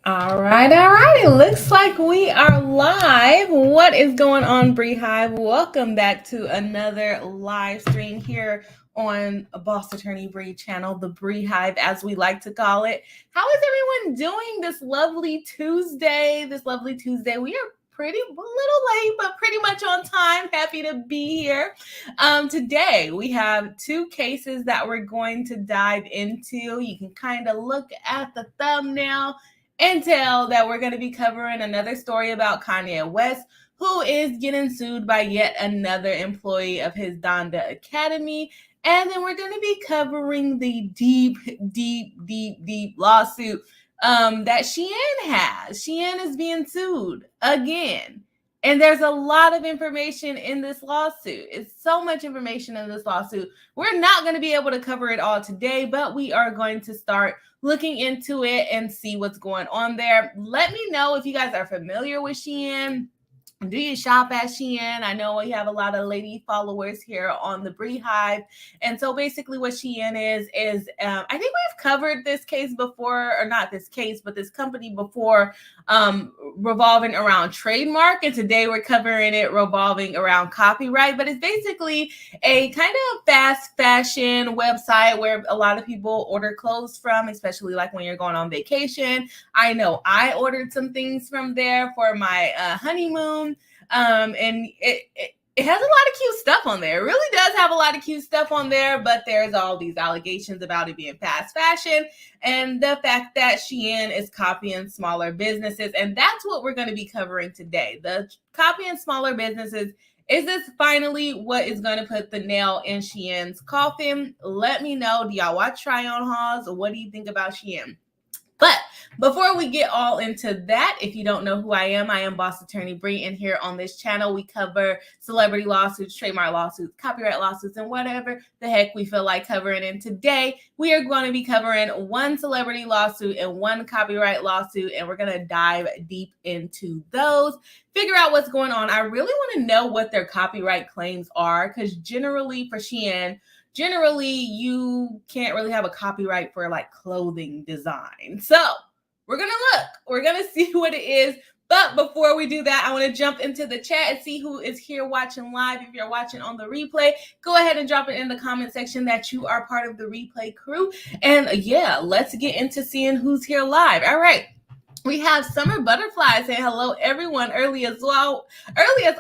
All right. It looks like we are live. What is going on, Hive? Welcome back to another live stream here on Boss Attorney Bree channel, the Hive, as we like to call it. How is everyone doing this lovely Tuesday? We are pretty a little late, but pretty much on time. Happy to be here. Today we have two cases that we're going to dive into. You can kind of look at the thumbnail and tell that we're going to be covering another story about Kanye West, who is getting sued by yet another employee of his Donda Academy. And then we're going to be covering the deep lawsuit that Shein has. Shein is being sued again. And there's a lot of information in this lawsuit. It's so much information in this lawsuit. We're not going to be able to cover it all today, but we are going to start looking into it and see what's going on there. Let me know if you guys are familiar with Shein. Do you shop at Shein? I know we have a lot of lady followers here on the Bree Hive. And so basically what Shein is I think we've covered this case before, or not this case, but this company before, revolving around trademark. And today we're covering it revolving around copyright. But it's basically a kind of fast fashion website where a lot of people order clothes from, especially like when you're going on vacation. I know I ordered some things from there for my honeymoon. And it has a lot of cute stuff on there. It really does have a lot of cute stuff on there, but there's all these allegations about it being fast fashion and the fact that Shein is copying smaller businesses. And that's what we're going to be covering today. The copying smaller businesses. Is this finally what is going to put the nail in Shein's coffin? Let me know. Do y'all watch try-on hauls? Or what do you think about Shein? But before we get all into that, if you don't know who I am Boss Attorney Bree, and here on this channel, we cover celebrity lawsuits, trademark lawsuits, copyright lawsuits, and whatever the heck we feel like covering. And today, we are going to be covering one celebrity lawsuit and one copyright lawsuit, and we're going to dive deep into those, figure out what's going on. I really want to know what their copyright claims are, because generally for Shein, you can't really have a copyright for like clothing design. So we're going to see what it is. But before we do that, I want to jump into the chat and see who is here watching live. If you're watching on the replay, go ahead and drop it in the comment section that you are part of the replay crew. And yeah, let's get into seeing who's here live. All right. We have Summer Butterfly saying hello, everyone, early as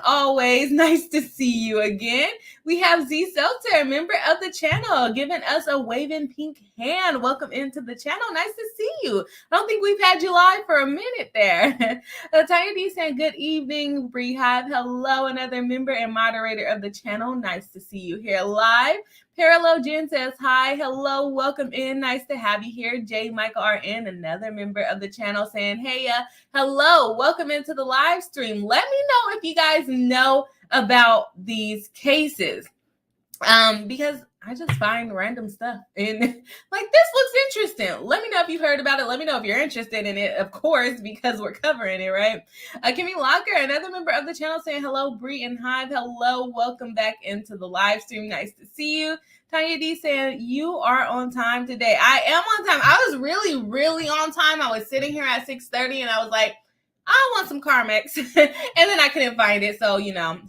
always. Nice to see you again. We have Z Seltzer, a member of the channel, giving us a waving pink hand. Welcome into the channel. Nice to see you. I don't think we've had you live for a minute there. Tanya D saying good evening, Bree Hive. Hello, another member and moderator of the channel. Nice to see you here live. Parallel Jen says hi, hello, welcome in, nice to have you here. J Michael RN, another member of the channel, saying hey, hello, welcome into the live stream. Let me know if you guys know about these cases, because I just find random stuff and like this looks interesting. Let me know if you've heard about it. Let me know if you're interested in it, of course, because we're covering it, right? Kimmy Locker, another member of the channel, saying hello, Bree and Hive. Hello, welcome back into the live stream. Nice to see you. Tanya D saying you are on time today. I am on time. I was really on time. I was sitting here at 6:30 and I was like, I want some Carmex. And then I couldn't find it. So,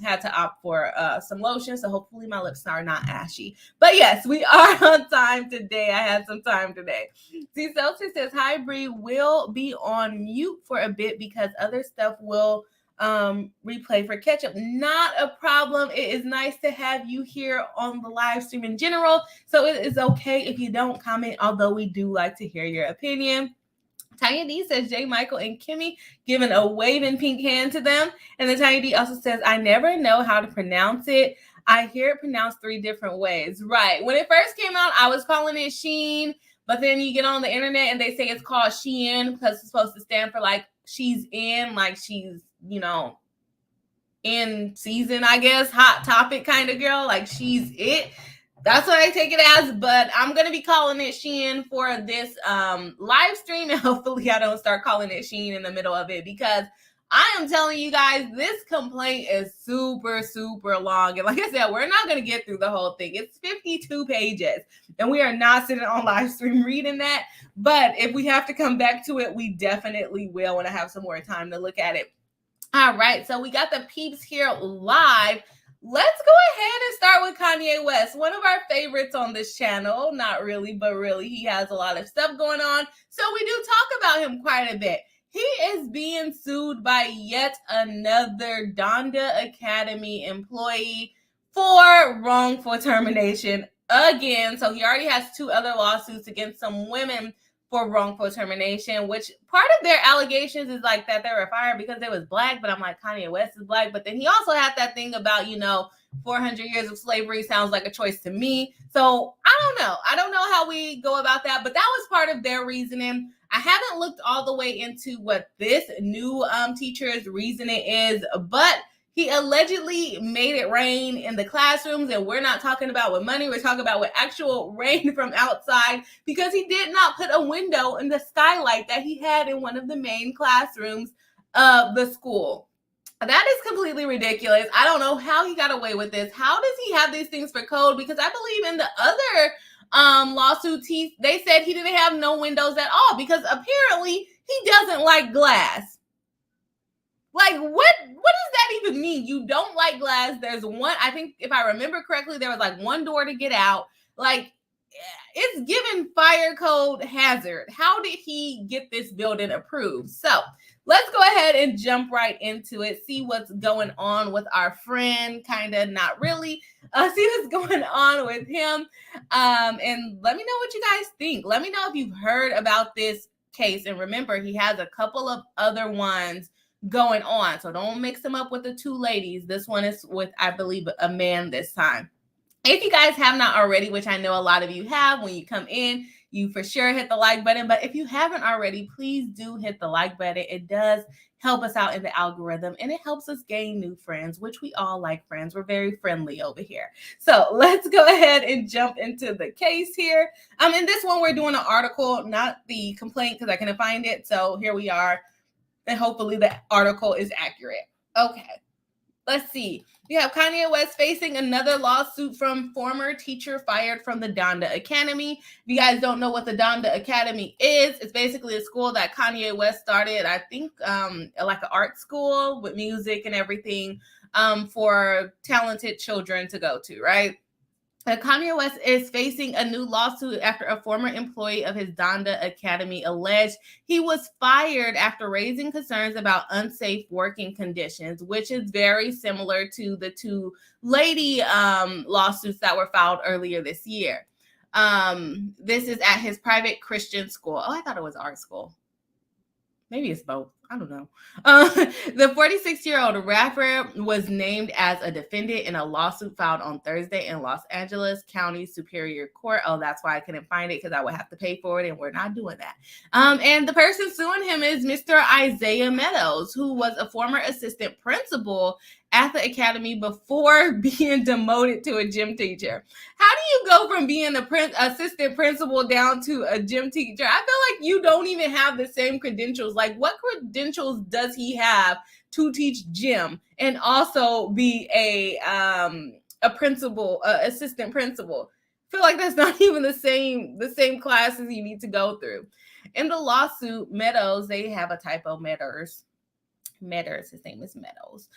had to opt for some lotion. So hopefully my lips are not ashy. But yes, we are on time today. I had some time today. See, Celsius says, hi, Bree. We'll be on mute for a bit because other stuff will replay for catch up. Not a problem. It is nice to have you here on the live stream in general. So it is okay if you don't comment, although we do like to hear your opinion. Tanya D says J. Michael and Kimmy giving a waving pink hand to them. And then Tanya D also says, I never know how to pronounce it. I hear it pronounced 3 different ways. Right. When it first came out, I was calling it Shein. But then you get on the internet and they say it's called Shein because it's supposed to stand for like she's in, like she's, in season, I guess, hot topic kind of girl, like she's it. That's what I take it as, but I'm going to be calling it Shein for this live stream, and hopefully I don't start calling it Shein in the middle of it because I am telling you guys, this complaint is super, super long. And like I said, we're not going to get through the whole thing. It's 52 pages, and we are not sitting on live stream reading that. But if we have to come back to it, we definitely will when I have some more time to look at it. All right, so we got the peeps here live. Let's go ahead and start with Kanye West, one of our favorites on this channel. Not really, but really, he has a lot of stuff going on. So we do talk about him quite a bit. He is being sued by yet another Donda Academy employee for wrongful termination again. So he already has 2 other lawsuits against some women for wrongful termination, which part of their allegations is like that they were fired because they was Black, but I'm like, Kanye West is Black. But then he also had that thing about, 400 years of slavery sounds like a choice to me. So I don't know. I don't know how we go about that, but that was part of their reasoning. I haven't looked all the way into what this new teacher's reasoning is, but he allegedly made it rain in the classrooms, and we're not talking about with money. We're talking about with actual rain from outside because he did not put a window in the skylight that he had in one of the main classrooms of the school. That is completely ridiculous. I don't know how he got away with this. How does he have these things for code? Because I believe in the other lawsuits, they said he didn't have no windows at all because apparently he doesn't like glass. Like, what does that even mean? You don't like glass. There's one, I think if I remember correctly, there was like one door to get out. Like, it's given fire code hazard. How did he get this building approved? So let's go ahead and jump right into it. See what's going on with our friend. Kind of, not really. See what's going on with him. And let me know what you guys think. Let me know if you've heard about this case. And remember, he has a couple of other ones going on. So don't mix them up with the 2 ladies. This one is with, I believe, a man this time. If you guys have not already, which I know a lot of you have, when you come in, you for sure hit the like button. But if you haven't already, please do hit the like button. It does help us out in the algorithm, and it helps us gain new friends, which we all like friends. We're very friendly over here. So let's go ahead and jump into the case here. In this one, we're doing an article, not the complaint, because I couldn't find it. So here we are. And hopefully the article is accurate. Okay, let's see. We have Kanye West facing another lawsuit from former teacher fired from the Donda Academy. If you guys don't know what the Donda Academy is, it's basically a school that Kanye West started, I think, like an art school with music and everything for talented children to go to, right? Kanye West is facing a new lawsuit after a former employee of his Donda Academy alleged he was fired after raising concerns about unsafe working conditions, which is very similar to the 2 lady lawsuits that were filed earlier this year. This is at his private Christian school. Oh, I thought it was art school. Maybe it's both. I don't know. The 46-year-old rapper was named as a defendant in a lawsuit filed on Thursday in Los Angeles County Superior Court. Oh, that's why I couldn't find it, because I would have to pay for it, and we're not doing that. And the person suing him is Mr. Isaiah Meadows, who was a former assistant principal at the academy before being demoted to a gym teacher. How do you go from being an assistant principal down to a gym teacher? I feel like you don't even have the same credentials. Like, what credentials does he have to teach gym and also be a principal, assistant principal? I feel like that's not even the same classes you need to go through. In the lawsuit, Meadows, they have a typo, Meadows, his name is Meadows.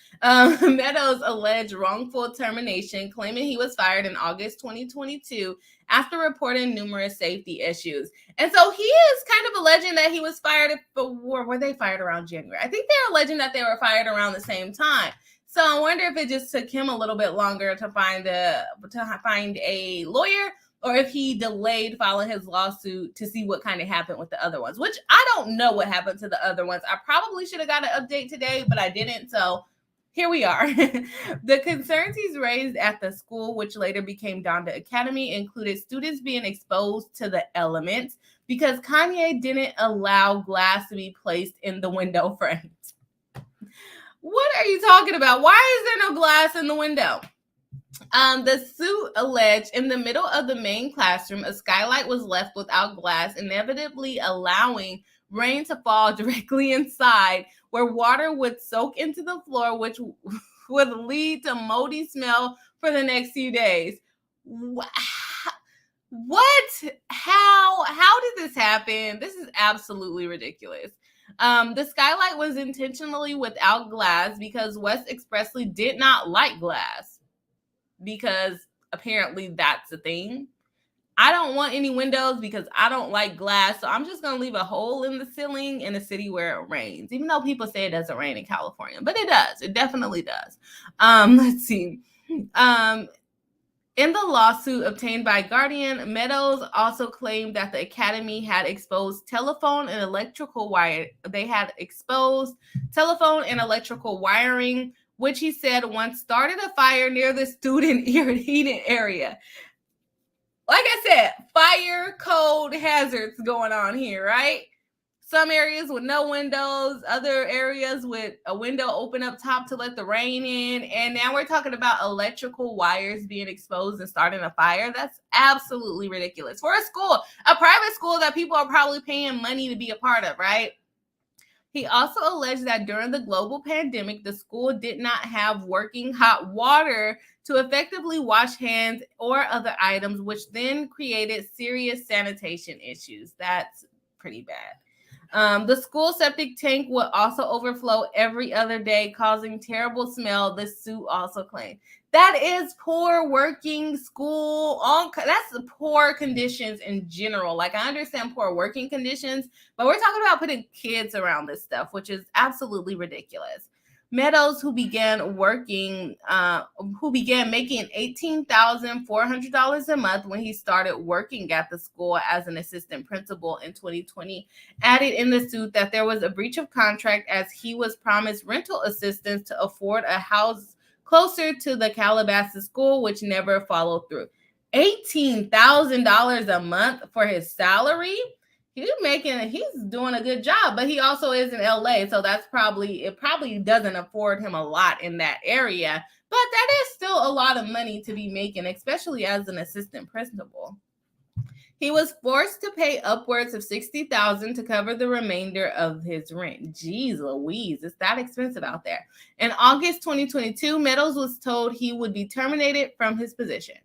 Meadows alleged wrongful termination, claiming he was fired in August 2022 after reporting numerous safety issues. And so he is kind of alleging that he was fired were they fired around January? I think they're alleging that they were fired around the same time. So I wonder if it just took him a little bit longer to find a lawyer, or if he delayed filing his lawsuit to see what kind of happened with the other ones, which I don't know what happened to the other ones. I probably should have got an update today, but I didn't. So here we are. The concerns he's raised at the school, which later became Donda Academy, included students being exposed to the elements because Kanye didn't allow glass to be placed in the window frames. What are you talking about? Why is there no glass in the window? The suit alleged in the middle of the main classroom, a skylight was left without glass, inevitably allowing rain to fall directly inside, where water would soak into the floor, which would lead to moldy smell for the next few days. What? How did this happen? This is absolutely ridiculous. The skylight was intentionally without glass because West expressly did not like glass, because apparently that's a thing. I don't want any windows because I don't like glass, so I'm just going to leave a hole in the ceiling in a city where it rains, even though people say it doesn't rain in California, but it does. It definitely does. Let's see. In the lawsuit obtained by Guardian, Meadows also claimed that the Academy had exposed telephone and electrical wire. They had exposed telephone and electrical wiring, which he said once started a fire near the student heating area. Like I said, fire code hazards going on here, right? Some areas with no windows, other areas with a window open up top to let the rain in. And now we're talking about electrical wires being exposed and starting a fire. That's absolutely ridiculous. For a school, a private school that people are probably paying money to be a part of, right? He also alleged that during the global pandemic, the school did not have working hot water to effectively wash hands or other items, which then created serious sanitation issues. That's pretty bad. The school septic tank would also overflow every other day, causing terrible smell, the suit also claimed. That is poor working school. That's poor conditions in general. Like, I understand poor working conditions, but we're talking about putting kids around this stuff, which is absolutely ridiculous. Meadows, who began making $18,400 a month when he started working at the school as an assistant principal in 2020, added in the suit that there was a breach of contract as he was promised rental assistance to afford a house closer to the Calabasas school, which never followed through. $18,000 a month for his salary. He's doing a good job, but he also is in LA, so it probably doesn't afford him a lot in that area, but that is still a lot of money to be making, especially as an assistant principal. He was forced to pay upwards of $60,000 to cover the remainder of his rent. Jeez Louise, it's that expensive out there. In August 2022, Meadows was told he would be terminated from his position.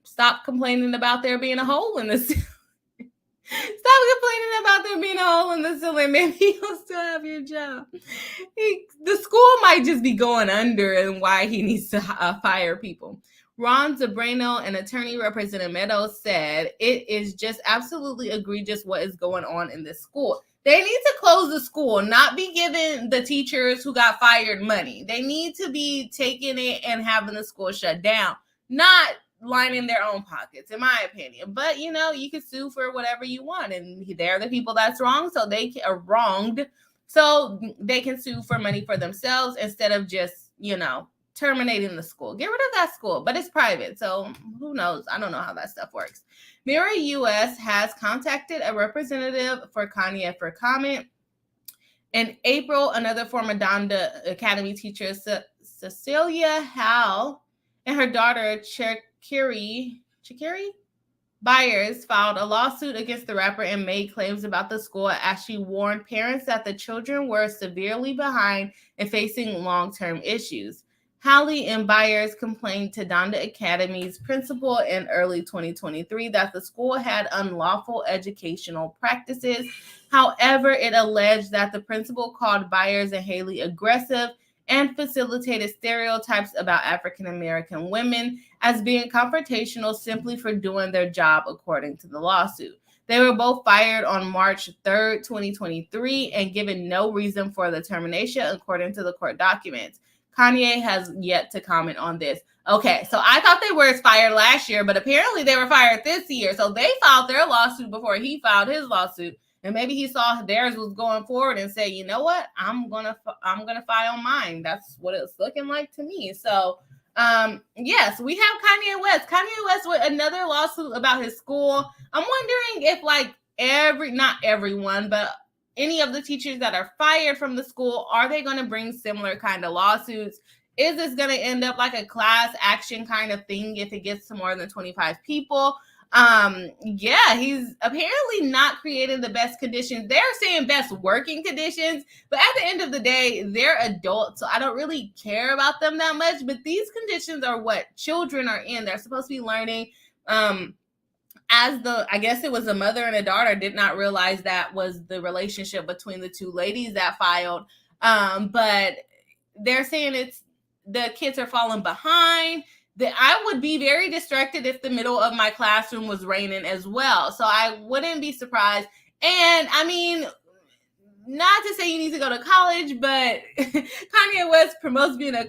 Stop complaining about there being a hole in the ceiling. Stop complaining about there being a hole in the ceiling. Maybe you'll still have your job. The school might just be going under, and why he needs to fire people. Ron Zabrano, an attorney representing Meadows, said it is just absolutely egregious what is going on in this school. They need to close the school, not be giving the teachers who got fired money. They need to be taking it and having the school shut down, not lining their own pockets, in my opinion. But, you can sue for whatever you want, and they're the people that's wrong, so they are wronged, so they can sue for money for themselves instead of just, terminating the school. Get rid of that school, but it's private, so who knows? I don't know how that stuff works. Mirror US has contacted a representative for Kanye for comment. In April, another former Donda Academy teacher, Cecilia Howell, and her daughter, Chakiri Byers, filed a lawsuit against the rapper and made claims about the school as she warned parents that the children were severely behind and facing long-term issues. Howley and Byers complained to Donda Academy's principal in early 2023 that the school had unlawful educational practices. However, it alleged that the principal called Byers and Haley aggressive and facilitated stereotypes about African American women as being confrontational simply for doing their job, according to the lawsuit. They were both fired on March 3rd, 2023, and given no reason for the termination, according to the court documents. Kanye has yet to comment on this. Okay, so I thought they were fired last year, but apparently they were fired this year. So they filed their lawsuit before he filed his lawsuit. And maybe he saw theirs was going forward and said, you know what, I'm gonna file mine. That's what it's looking like to me. So, yes, we have Kanye West. Kanye West with another lawsuit about his school. I'm wondering if not everyone, but any of the teachers that are fired from the school, are they going to bring similar kind of lawsuits? Is this going to end up like a class action kind of thing if it gets to more than 25 people? Yeah, he's apparently not creating the best conditions. They're saying best working conditions, but at the end of the day, they're adults, so I don't really care about them that much. But these conditions are what children are in. They're supposed to be learning. I guess it was a mother and a daughter, did not realize that was the relationship between the two ladies that filed. But they're saying the kids are falling behind. That I would be very distracted if the middle of my classroom was raining as well. So I wouldn't be surprised. And I mean, not to say you need to go to college, but Kanye West promotes being a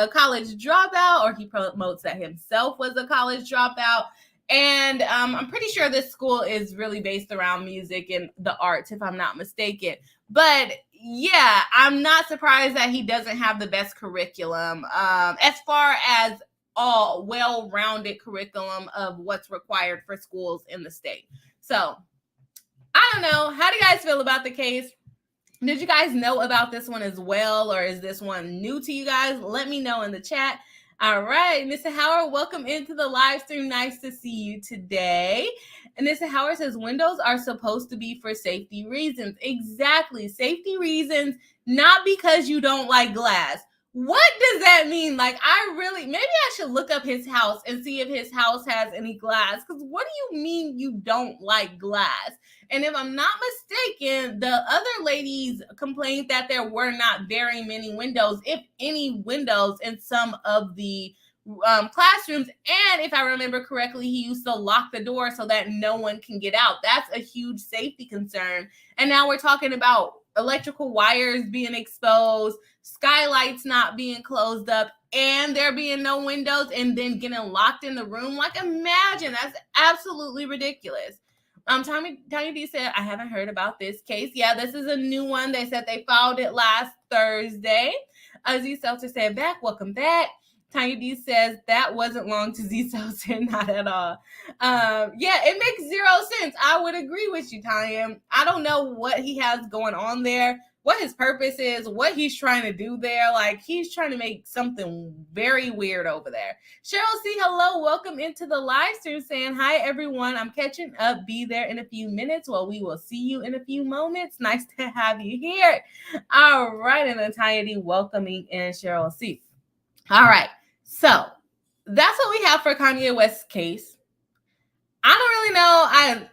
college dropout, or he promotes that himself was a college dropout. And I'm pretty sure this school is really based around music and the arts, if I'm not mistaken. But yeah, I'm not surprised that he doesn't have the best curriculum as far as all well-rounded curriculum of what's required for schools in the state. So I don't know. How do you guys feel about the case? Did you guys know about this one as well, or is this one new to you guys? Let me know in the chat. All right, Mr. Howard, welcome into the live stream. Nice to see you today. And Mr. Howard says windows are supposed to be for safety reasons. Exactly, safety reasons, not because you don't like glass. What does that mean? Like, maybe I should look up his house and see if his house has any glass. Because what do you mean you don't like glass? And if I'm not mistaken, the other ladies complained that there were not very many windows, if any windows, in some of the classrooms. And if I remember correctly, he used to lock the door so that no one can get out. That's a huge safety concern. And now we're talking about electrical wires being exposed, skylights not being closed up, and there being no windows, and then getting locked in the room. Like, imagine, that's absolutely ridiculous. Tanya D said, I haven't heard about this case. Yeah, this is a new one. They said they filed it last Thursday. Z Seltzer said, welcome back. Tanya D says, that wasn't long to Z Seltzer, not at all. Yeah, it makes zero sense. I would agree with you, Tanya. I don't know what he has going on there, what his purpose is, what he's trying to do there. Like, he's trying to make something very weird over there. Cheryl C, hello, welcome into the live stream, saying, hi, everyone. I'm catching up. Be there in a few minutes. Well, we will see you in a few moments. Nice to have you here. All right, and then Tanya D welcoming in Cheryl C. All right, so that's what we have for Kanye West's case. I don't really know.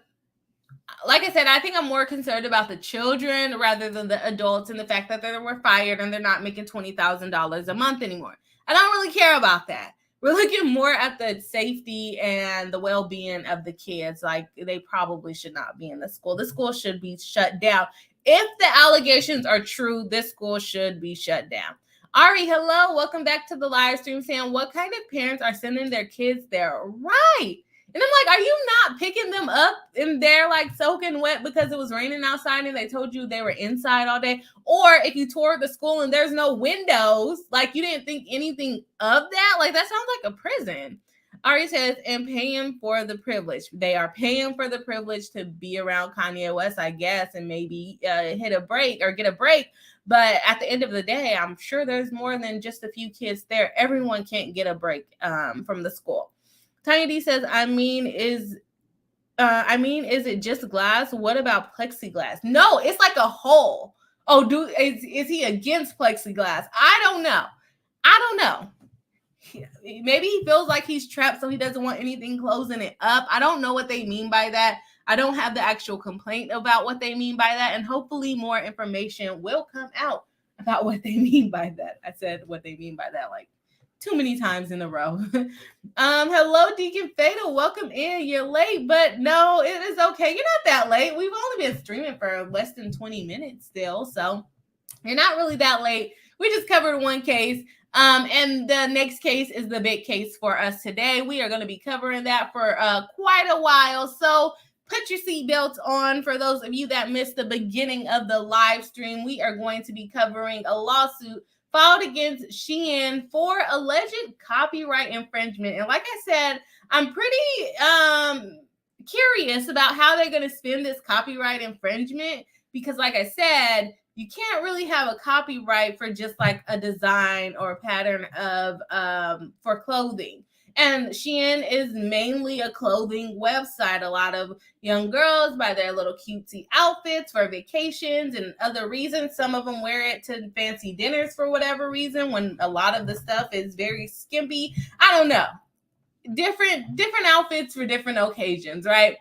Like I said, I think I'm more concerned about the children rather than the adults, and the fact that they were fired and they're not making $20,000 a month anymore. I don't really care about that. We're looking more at the safety and the well-being of the kids. Like, they probably should not be in the school. The school should be shut down. If the allegations are true, this school should be shut down. Ari, hello. Welcome back to the live stream, saying, what kind of parents are sending their kids there? Right. And I'm like, are you not picking them up and they're like soaking wet because it was raining outside and they told you they were inside all day? Or if you toured the school and there's no windows, like, you didn't think anything of that? Like, that sounds like a prison. Ari says, and paying for the privilege. They are paying for the privilege to be around Kanye West, I guess, and maybe hit a break or get a break. But at the end of the day, I'm sure there's more than just a few kids there. Everyone can't get a break from the school. Tiny D says, is it just glass? What about plexiglass? No, it's like a hole. Oh, is he against plexiglass? I don't know. Maybe he feels like he's trapped, so he doesn't want anything closing it up. I don't know what they mean by that. I don't have the actual complaint about what they mean by that, and hopefully more information will come out about what they mean by that. I said what they mean by that like too many times in a row. Hello, Deacon Fatal. Welcome in. You're late, but no, it is okay. You're not that late. We've only been streaming for less than 20 minutes still, so you're not really that late. We just covered one case. And the next case is the big case for us today. We are going to be covering that for quite a while. So put your seatbelts on. For those of you that missed the beginning of the live stream, we are going to be covering a lawsuit filed against Shein for alleged copyright infringement. And like I said, I'm pretty curious about how they're going to spin this copyright infringement, because like I said, you can't really have a copyright for just like a design or a pattern of for clothing. And Shein is mainly a clothing website. A lot of young girls buy their little cutesy outfits for vacations and other reasons. Some of them wear it to fancy dinners for whatever reason, when a lot of the stuff is very skimpy. I don't know. Different outfits for different occasions, right?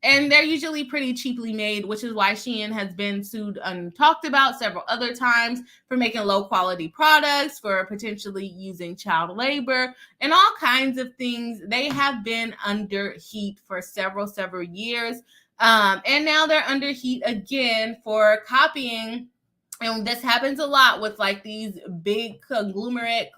And they're usually pretty cheaply made, which is why Shein has been sued and talked about several other times for making low quality products, for potentially using child labor, and all kinds of things. They have been under heat for several years. And now they're under heat again for copying. And this happens a lot with like these big conglomerate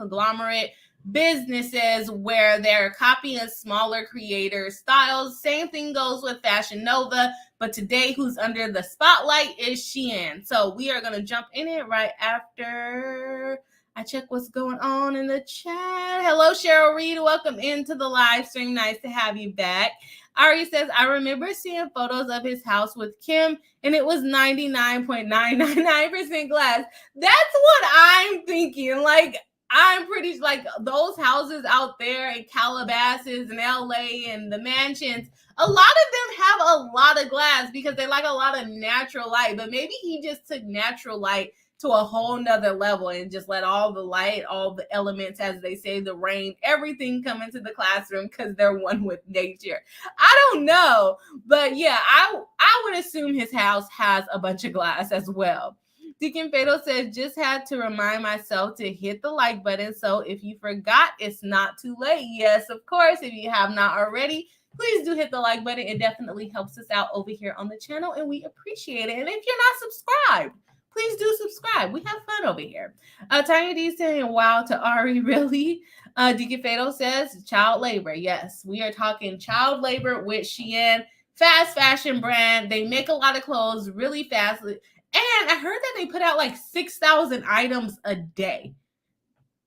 businesses where they're copying smaller creators' styles. Same thing goes with Fashion Nova, but today who's under the spotlight is Shein. So we are going to jump in it right after I check what's going on in the chat. Hello, Cheryl Reed. Welcome into the live stream. Nice to have you back. Ari says, I remember seeing photos of his house with Kim, and it was 99.999% glass. That's what I'm thinking. Like, I'm pretty like those houses out there in Calabasas and LA and the mansions, a lot of them have a lot of glass because they like a lot of natural light. But maybe he just took natural light to a whole nother level and just let all the light, all the elements, as they say, the rain, everything come into the classroom because they're one with nature. I don't know. But yeah, I would assume his house has a bunch of glass as well. Deacon Fatal says, just had to remind myself to hit the like button. So if you forgot, it's not too late. Yes, of course. If you have not already, please do hit the like button. It definitely helps us out over here on the channel, and we appreciate it. And if you're not subscribed, please do subscribe. We have fun over here. Tiny D saying, wow, to Ari, really? Deacon Fatal says, child labor. Yes, we are talking child labor with Shein, fast fashion brand. They make a lot of clothes really fast. And I heard that they put out like 6,000 items a day.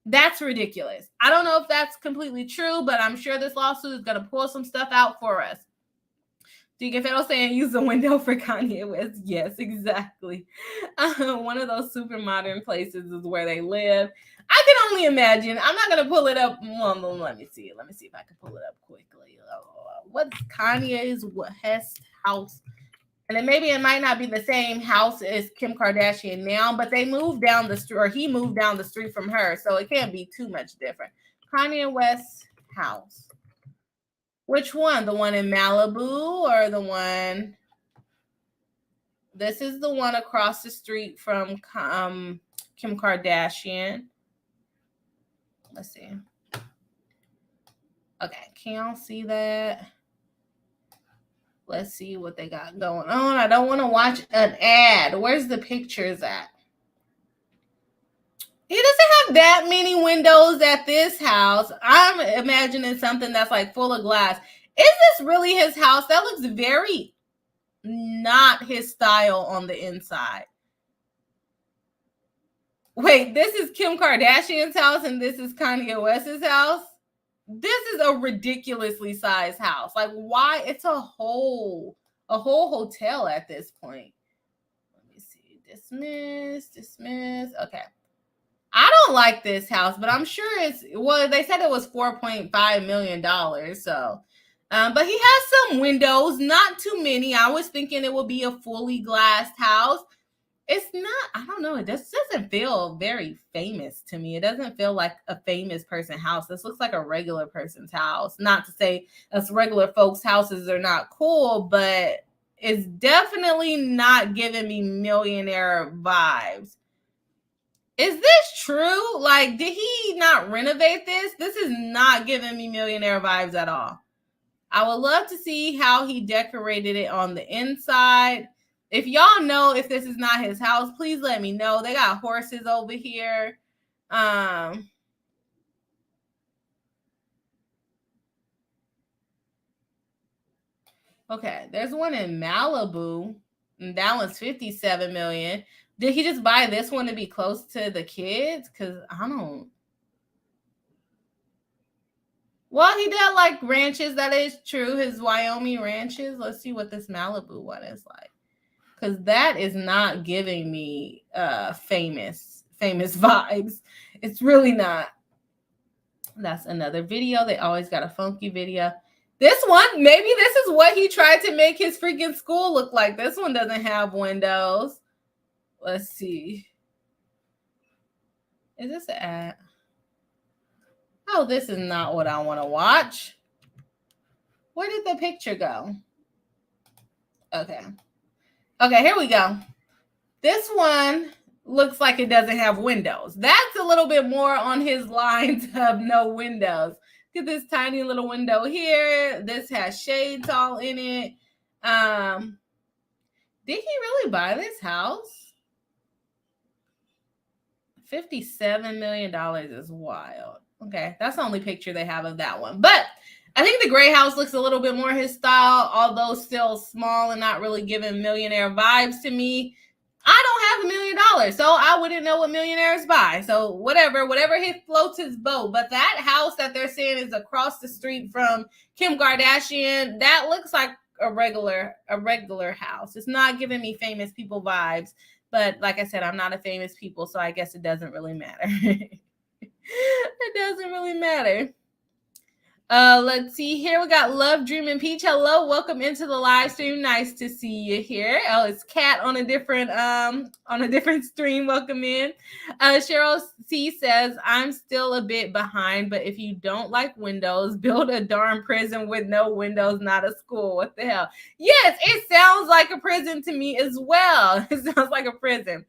That's ridiculous. I don't know if that's completely true, but I'm sure this lawsuit is going to pull some stuff out for us. Deacon Fatal saying, use the window for Kanye West. Yes, exactly. One of those super modern places is where they live. I can only imagine. I'm not going to pull it up. Well, let me see. Let me see if I can pull it up quickly. What's Kanye's West house? And then maybe it might not be the same house as Kim Kardashian now, but they moved down the street, or he moved down the street from her, so it can't be too much different. Kanye West's house. Which one? The one in Malibu or the one? This is the one across the street from Kim Kardashian. Let's see. Okay, can y'all see that? Let's see what they got going on. I don't want to watch an ad. Where's the pictures at? He doesn't have that many windows at this house. I'm imagining something that's like full of glass. Is this really his house? That looks very not his style on the inside. Wait, this is Kim Kardashian's house and this is Kanye West's house? This is a ridiculously sized house. Like, why? It's a whole hotel at this point. Let me see. Dismiss. Okay. I don't like this house, but I'm sure they said it was $4.5 million. So, but he has some windows, not too many. I was thinking it would be a fully glassed house. It's not, I don't know. It just doesn't feel very famous to me. It doesn't feel like a famous person house. This looks like a regular person's house. Not to say us regular folks' houses are not cool, but it's definitely not giving me millionaire vibes. Is this true? Like, did he not renovate this? This is not giving me millionaire vibes at all. I would love to see how he decorated it on the inside. If y'all know if this is not his house, please let me know. They got horses over here. Okay, there's one in Malibu. And that one's $57 million. Did he just buy this one to be close to the kids? Because I don't. Well, he did like ranches. That is true. His Wyoming ranches. Let's see what this Malibu one is like. Because that is not giving me famous vibes. It's really not. That's another video. They always got a funky video. This one, maybe this is what he tried to make his freaking school look like. This one doesn't have windows. Let's see. Is this an ad? Oh, this is not what I want to watch. Where did the picture go? Okay. Okay, here we go. This one looks like it doesn't have windows. That's a little bit more on his lines of no windows. Look at this tiny little window here. This has shades all in it. Did he really buy this house? $57 million is wild. Okay, that's the only picture they have of that one. But I think the gray house looks a little bit more his style, although still small and not really giving millionaire vibes to me. I don't have $1 million, so I wouldn't know what millionaires buy. So whatever he floats his boat. But that house that they're saying is across the street from Kim Kardashian, that looks like a regular house. It's not giving me famous people vibes. But like I said, I'm not a famous people, so I guess it doesn't really matter. It doesn't really matter. Let's see here. We got Love, Dream, and Peach. Hello, welcome into the live stream. Nice to see you here. Oh, it's Kat on a different stream. Welcome in. Cheryl C says, I'm still a bit behind, but if you don't like windows, build a darn prison with no windows, not a school. What the hell? Yes, it sounds like a prison to me as well. It sounds like a prison.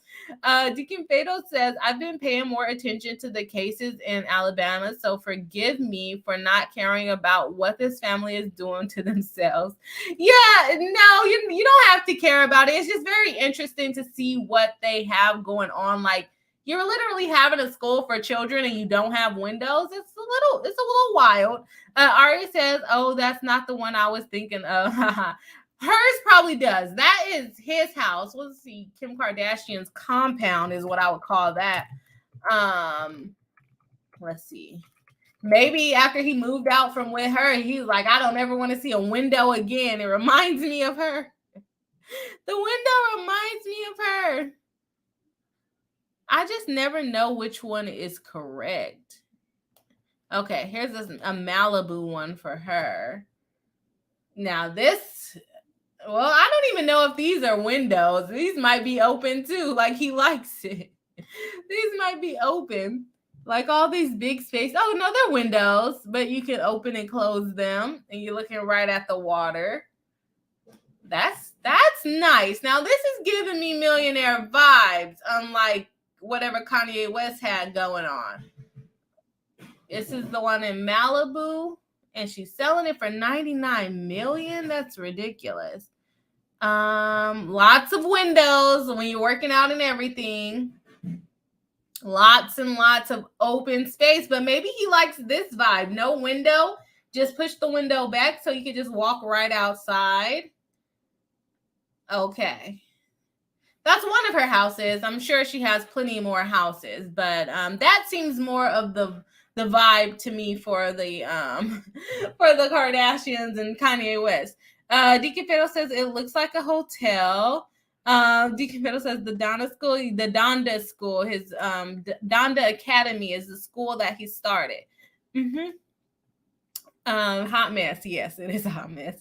Deacon Fado says, I've been paying more attention to the cases in Alabama, so forgive me for not caring about what this family is doing to themselves. Yeah, no, you don't have to care about it. It's just very interesting to see what they have going on. Like, you're literally having a school for children and you don't have windows. It's a little wild. Ari says, oh, that's not the one I was thinking of. Hers probably does. That is his house. Let's see. Kim Kardashian's compound is what I would call that. Let's see. Maybe after he moved out from with her, he's like, I don't ever want to see a window again. It reminds me of her. The window reminds me of her. I just never know which one is correct. Okay, here's a Malibu one for her. Now this, well, I don't even know if these are windows. These might be open too, like he likes it. These might be open. Like all these big spaces. Oh, no, they're windows, but you can open and close them, and you're looking right at the water. That's nice. Now, this is giving me millionaire vibes, unlike whatever Kanye West had going on. This is the one in Malibu, and she's selling it for $99 million. That's ridiculous. Lots of windows when you're working out and everything. Lots and lots of open space, but maybe he likes this vibe. No window, just push the window back so you can just walk right outside. Okay. That's one of her houses. I'm sure she has plenty more houses, but that seems more of the vibe to me for the Kardashians and Kanye West. Deacon Fiddle says it looks like a hotel. Deacon Fiddle says the Donda school, his Donda Academy is the school that he started. Hot mess. Yes, it is a hot mess.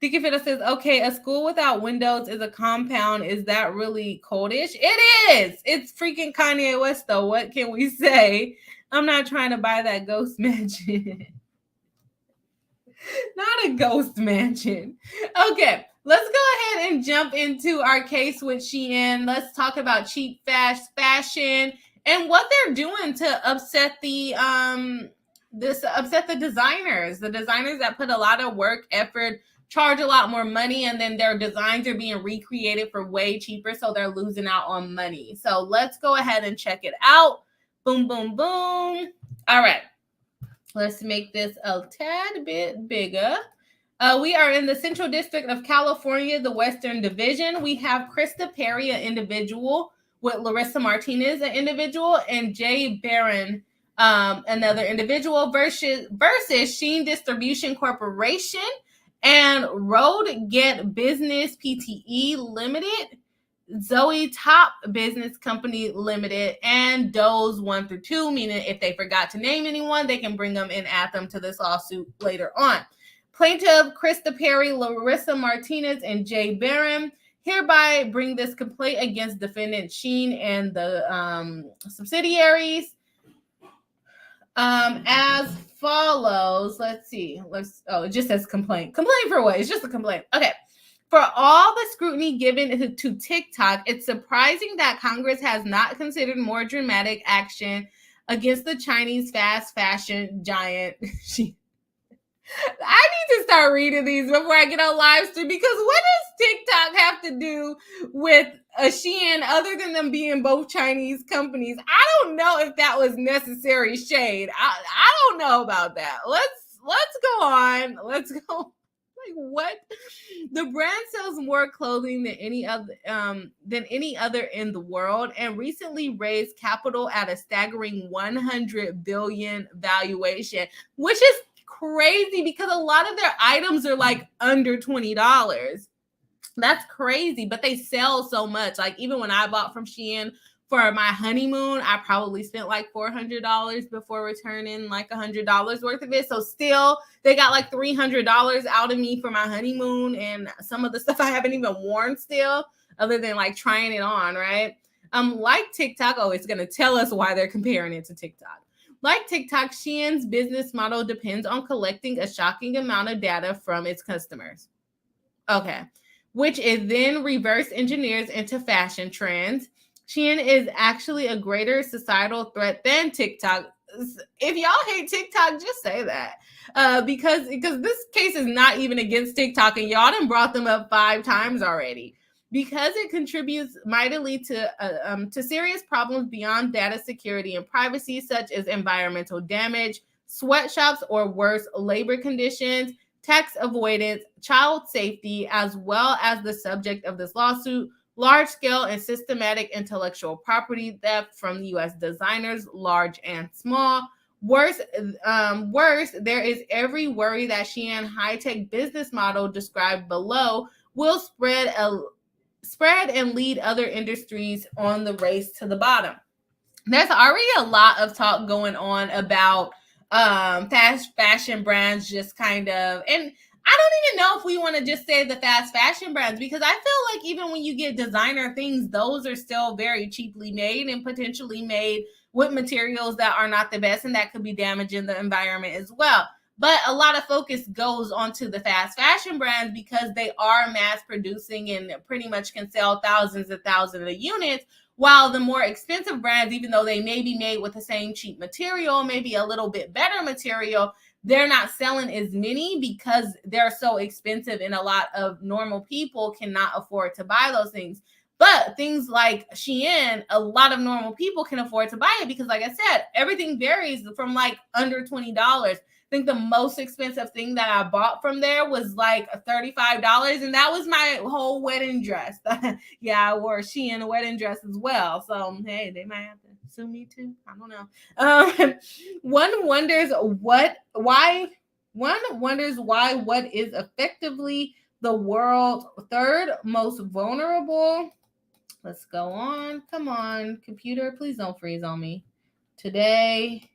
Deacon Fiddle says, okay, a school without windows is a compound. Is that really coldish? It is. It's freaking Kanye West, though. What can we say? I'm not trying to buy that ghost mansion. Not a ghost mansion. Okay, let's go ahead and jump into our case with Shein. Let's talk about cheap fashion and what they're doing to upset the designers. The designers that put a lot of work, effort, charge a lot more money, and then their designs are being recreated for way cheaper, so they're losing out on money. So let's go ahead and check it out. Boom, boom, boom. All right. Let's make this a tad bit bigger. We are in the Central District of California, the Western Division. We have Krista Perry, an individual, with Larissa Martinez, an individual, and Jay Barron, another individual, versus Shein Distribution Corporation and Road Get Business Pte. Limited. Zoe Top Business Company Limited, and Doe's 1 through 2, meaning if they forgot to name anyone, they can bring them and add them to this lawsuit later on. Plaintiff Krista Perry, Larissa Martinez, and Jay Barron hereby bring this complaint against defendant Shein and the subsidiaries as follows. Let's see. It just says complaint. Complaint for what? It's just a complaint. Okay. For all the scrutiny given to TikTok, it's surprising that Congress has not considered more dramatic action against the Chinese fast fashion giant. I need to start reading these before I get on live stream, because what does TikTok have to do with a Shein other than them being both Chinese companies? I don't know if that was necessary shade. I don't know about that. Let's go on. Let's go. Like, what? The brand sells more clothing than any other in the world, and recently raised capital at a staggering $100 billion valuation, which is crazy because a lot of their items are like under $20. That's crazy, but they sell so much. Like, even when I bought from Shein for my honeymoon, I probably spent like $400 before returning like $100 worth of it. So still, they got like $300 out of me for my honeymoon, and some of the stuff I haven't even worn still, other than like trying it on, right? Like TikTok, it's going to tell us why they're comparing it to TikTok. Like TikTok, Shein's business model depends on collecting a shocking amount of data from its customers. Okay. Which is then reverse engineers into fashion trends. Shein is actually a greater societal threat than TikTok. If y'all hate TikTok, just say that. Because this case is not even against TikTok, and y'all done brought them up 5 times already. Because it contributes mightily to serious problems beyond data security and privacy, such as environmental damage, sweatshops or worse, labor conditions, tax avoidance, child safety, as well as the subject of this lawsuit, large-scale and systematic intellectual property theft from U.S. designers, large and small. Worse, there is every worry that Shein high-tech business model described below will spread and lead other industries on the race to the bottom. There's already a lot of talk going on about fast fashion brands just kind of, and I don't even know if we want to just say the fast fashion brands, because I feel like even when you get designer things, those are still very cheaply made and potentially made with materials that are not the best, and that could be damaging the environment as well. But a lot of focus goes onto the fast fashion brands because they are mass producing and pretty much can sell thousands and thousands of units, while the more expensive brands, even though they may be made with the same cheap material, maybe a little bit better material, they're not selling as many because they're so expensive, and a lot of normal people cannot afford to buy those things. But things like Shein, a lot of normal people can afford to buy it because, like I said, everything varies from like under $20. I think the most expensive thing that I bought from there was like $35, and that was my whole wedding dress. Yeah, I wore a Shein wedding dress as well. So, hey, they might have to sue me too. I don't know. One wonders why what is effectively the world's third most vulnerable. Let's go on. Come on, computer, please don't freeze on me today.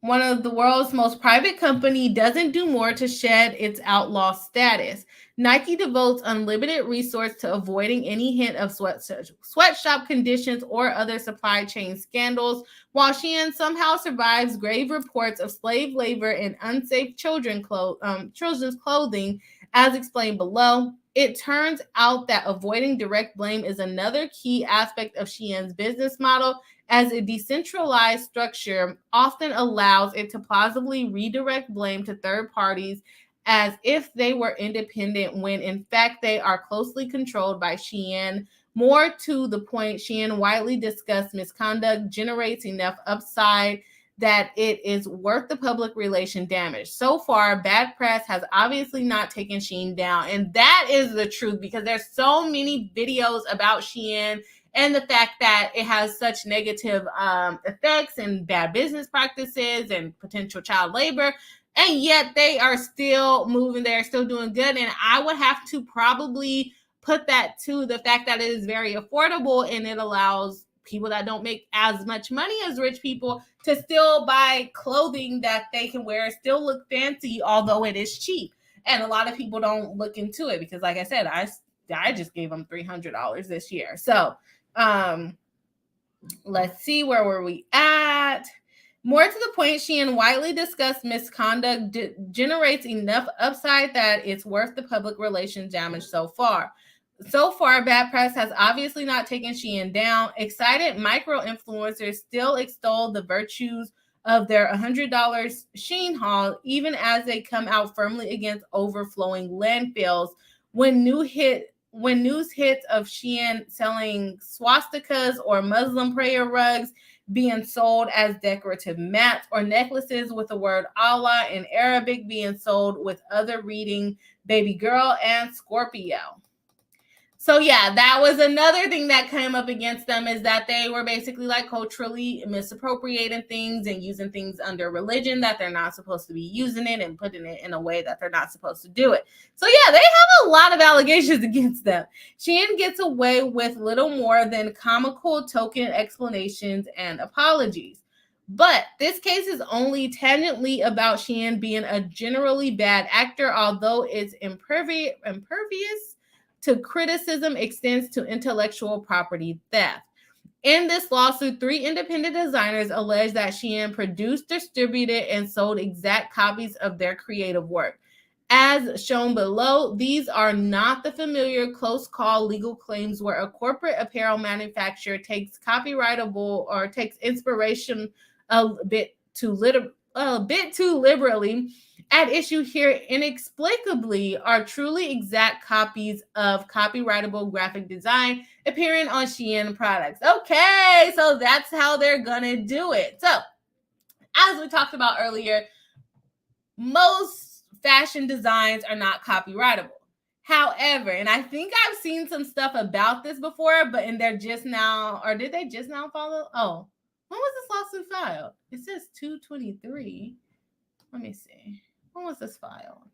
One of the world's most private company doesn't do more to shed its outlaw status. Nike devotes unlimited resource to avoiding any hint of sweatshop conditions or other supply chain scandals, while Shein somehow survives grave reports of slave labor and unsafe children's clothing, as explained below. It turns out that avoiding direct blame is another key aspect of Shein's business model, as a decentralized structure often allows it to plausibly redirect blame to third parties as if they were independent, when in fact they are closely controlled by Shein. More to the point, Shein widely discussed misconduct generates enough upside that it is worth the public relation damage. So far, bad press has obviously not taken Shein down, and that is the truth, because there's so many videos about Shein and the fact that it has such negative effects and bad business practices and potential child labor, and yet they are still moving. They're still doing good. And I would have to probably put that to the fact that it is very affordable, and it allows people that don't make as much money as rich people to still buy clothing that they can wear, still look fancy, although it is cheap. And a lot of people don't look into it because, like I said, I just gave them $300 this year. So let's see, where were we at? More to the point, Shein widely discussed misconduct generates enough upside that it's worth the public relations damage so far. So far, bad press has obviously not taken Shein down. Excited micro-influencers still extol the virtues of their $100 Shein haul, even as they come out firmly against overflowing landfills. When news hits of Shein selling swastikas or Muslim prayer rugs being sold as decorative mats, or necklaces with the word Allah in Arabic being sold with other reading baby girl and Scorpio. So yeah, that was another thing that came up against them, is that they were basically like culturally misappropriating things and using things under religion that they're not supposed to be using it, and putting it in a way that they're not supposed to do it. So yeah, they have a lot of allegations against them. Shein gets away with little more than comical token explanations and apologies. But this case is only tangentially about Shein being a generally bad actor, although it's impervious to criticism extends to intellectual property theft. In this lawsuit, 3 independent designers allege that Shein produced, distributed, and sold exact copies of their creative work. As shown below, these are not the familiar close call legal claims where a corporate apparel manufacturer takes copyrightable or takes inspiration a bit too liberally. At issue here, inexplicably, are truly exact copies of copyrightable graphic design appearing on Shein products. Okay, so that's how they're gonna do it. So, as we talked about earlier, most fashion designs are not copyrightable. However, and I think I've seen some stuff about this before, but and they're just now, or did they just now follow? Oh, when was this lawsuit filed? It says 2/23. Let me see. When was this filed?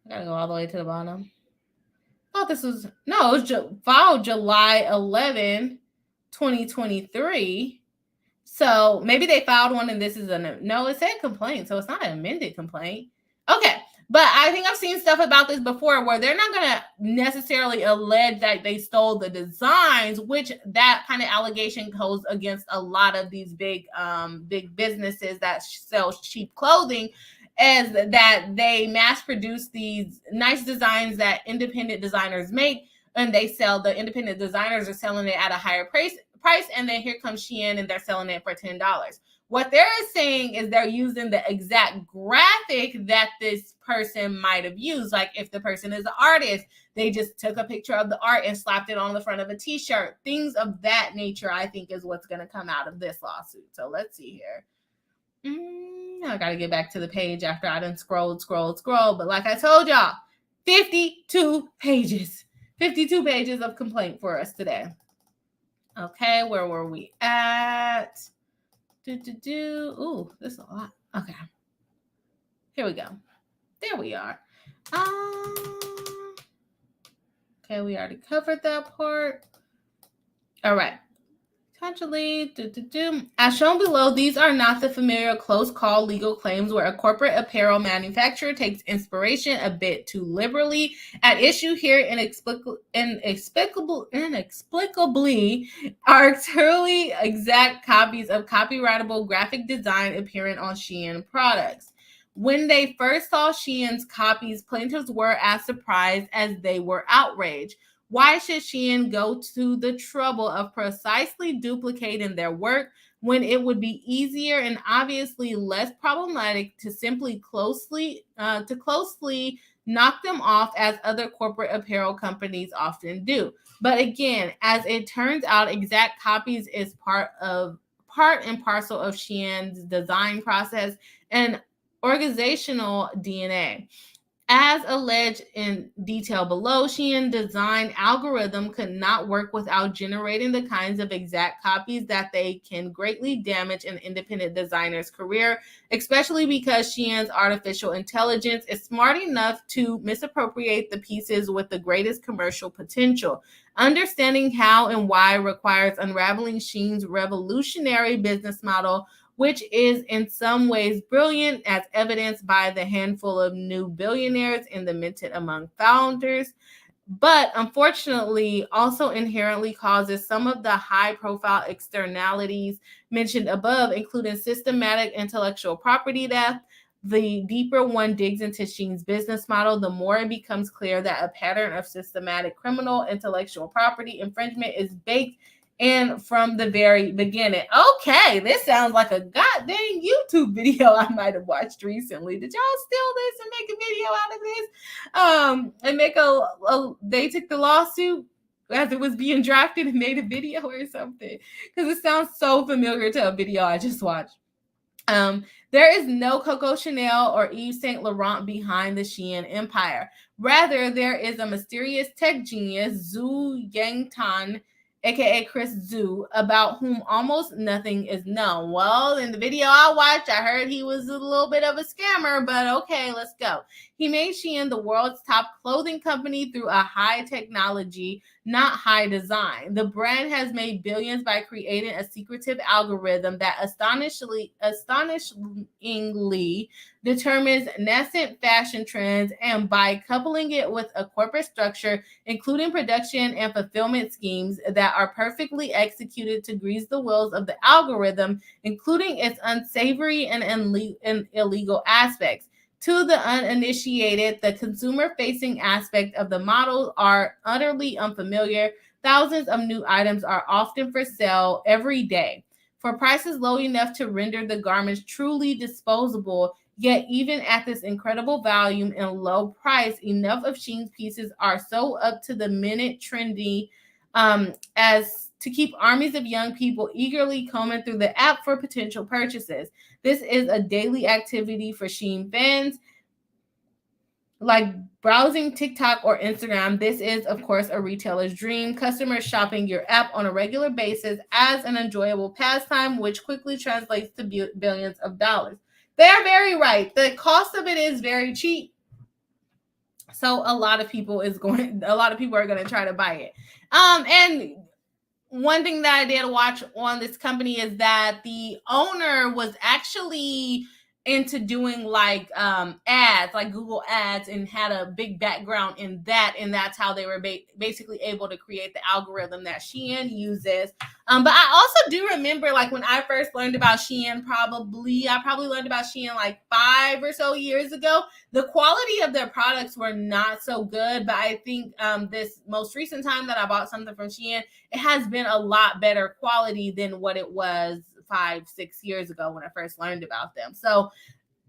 I gotta go all the way to the bottom. I thought this was, no, it was filed July 11, 2023. So maybe they filed one and this is no, it said complaint, so it's not an amended complaint. Okay, but I think I've seen stuff about this before where they're not going to necessarily allege that they stole the designs, which that kind of allegation goes against a lot of these big businesses that sell cheap clothing, as that they mass produce these nice designs that independent designers make, and they sell, the independent designers are selling it at a higher price, and then here comes Shein and they're selling it for $10. What they're saying is they're using the exact graphic that this person might have used. Like if the person is an artist, they just took a picture of the art and slapped it on the front of a t-shirt. Things of that nature, I think, is what's going to come out of this lawsuit. So let's see here. I got to get back to the page after I done scrolled. But like I told y'all, 52 pages of complaint for us today. Okay, where were we at? Ooh, this is a lot. Okay. Here we go. There we are. Okay, we already covered that part. All right. As shown below, these are not the familiar close call legal claims where a corporate apparel manufacturer takes inspiration a bit too liberally. At issue here, inexplicably are truly exact copies of copyrightable graphic design appearing on Shein products. When they first saw Shein's copies, plaintiffs were as surprised as they were outraged. Why should Shein go to the trouble of precisely duplicating their work when it would be easier and obviously less problematic to simply closely knock them off, as other corporate apparel companies often do? But again, as it turns out, exact copies is part and parcel of Shein's design process and organizational DNA. As alleged in detail below, Shein design algorithm could not work without generating the kinds of exact copies that they can greatly damage an independent designer's career, especially because Shein's artificial intelligence is smart enough to misappropriate the pieces with the greatest commercial potential. Understanding how and why requires unraveling Shein's revolutionary business model, which is in some ways brilliant, as evidenced by the handful of new billionaires in the minted among founders, but unfortunately also inherently causes some of the high-profile externalities mentioned above, including systematic intellectual property theft. The deeper one digs into Shein's business model, the more it becomes clear that a pattern of systematic criminal intellectual property infringement is baked and from the very beginning. Okay, this sounds like a goddamn YouTube video I might have watched recently. Did y'all steal this and make a video out of this? And make they took the lawsuit as it was being drafted and made a video or something, because it sounds so familiar to a video I just watched. There is no Coco Chanel or Yves Saint Laurent behind the Shein empire. Rather, there is a mysterious tech genius, Zhu Yangtan, aka Chris Zhu, about whom almost nothing is known. Well, in the video I watched, I heard he was a little bit of a scammer, but okay, let's go. He made Shein the world's top clothing company through a high technology, not high design. The brand has made billions by creating a secretive algorithm that astonishingly determines nascent fashion trends, and by coupling it with a corporate structure, including production and fulfillment schemes that are perfectly executed to grease the wheels of the algorithm, including its unsavory and illegal aspects. To the uninitiated, the consumer-facing aspect of the model are utterly unfamiliar. Thousands of new items are often for sale every day for prices low enough to render the garments truly disposable. Yet even at this incredible volume and low price, enough of Shein's pieces are so up to the minute trendy as to keep armies of young people eagerly combing through the app for potential purchases. This is a daily activity for Shein fans. Like browsing TikTok or Instagram, this is, of course, a retailer's dream. Customers shopping your app on a regular basis as an enjoyable pastime, which quickly translates to billions of dollars. They're very right. The cost of it is very cheap. So a lot of people are going to try to buy it. And one thing that I did watch on this company is that the owner was actually into doing like ads, like Google ads, and had a big background in that, and that's how they were basically able to create the algorithm that Shein uses. But I also do remember, like, when I first learned about Shein, I probably learned about Shein like 5 or so years ago. The quality of their products were not so good, but I think this most recent time that I bought something from Shein, it has been a lot better quality than what it was 5-6 years ago when I first learned about them. So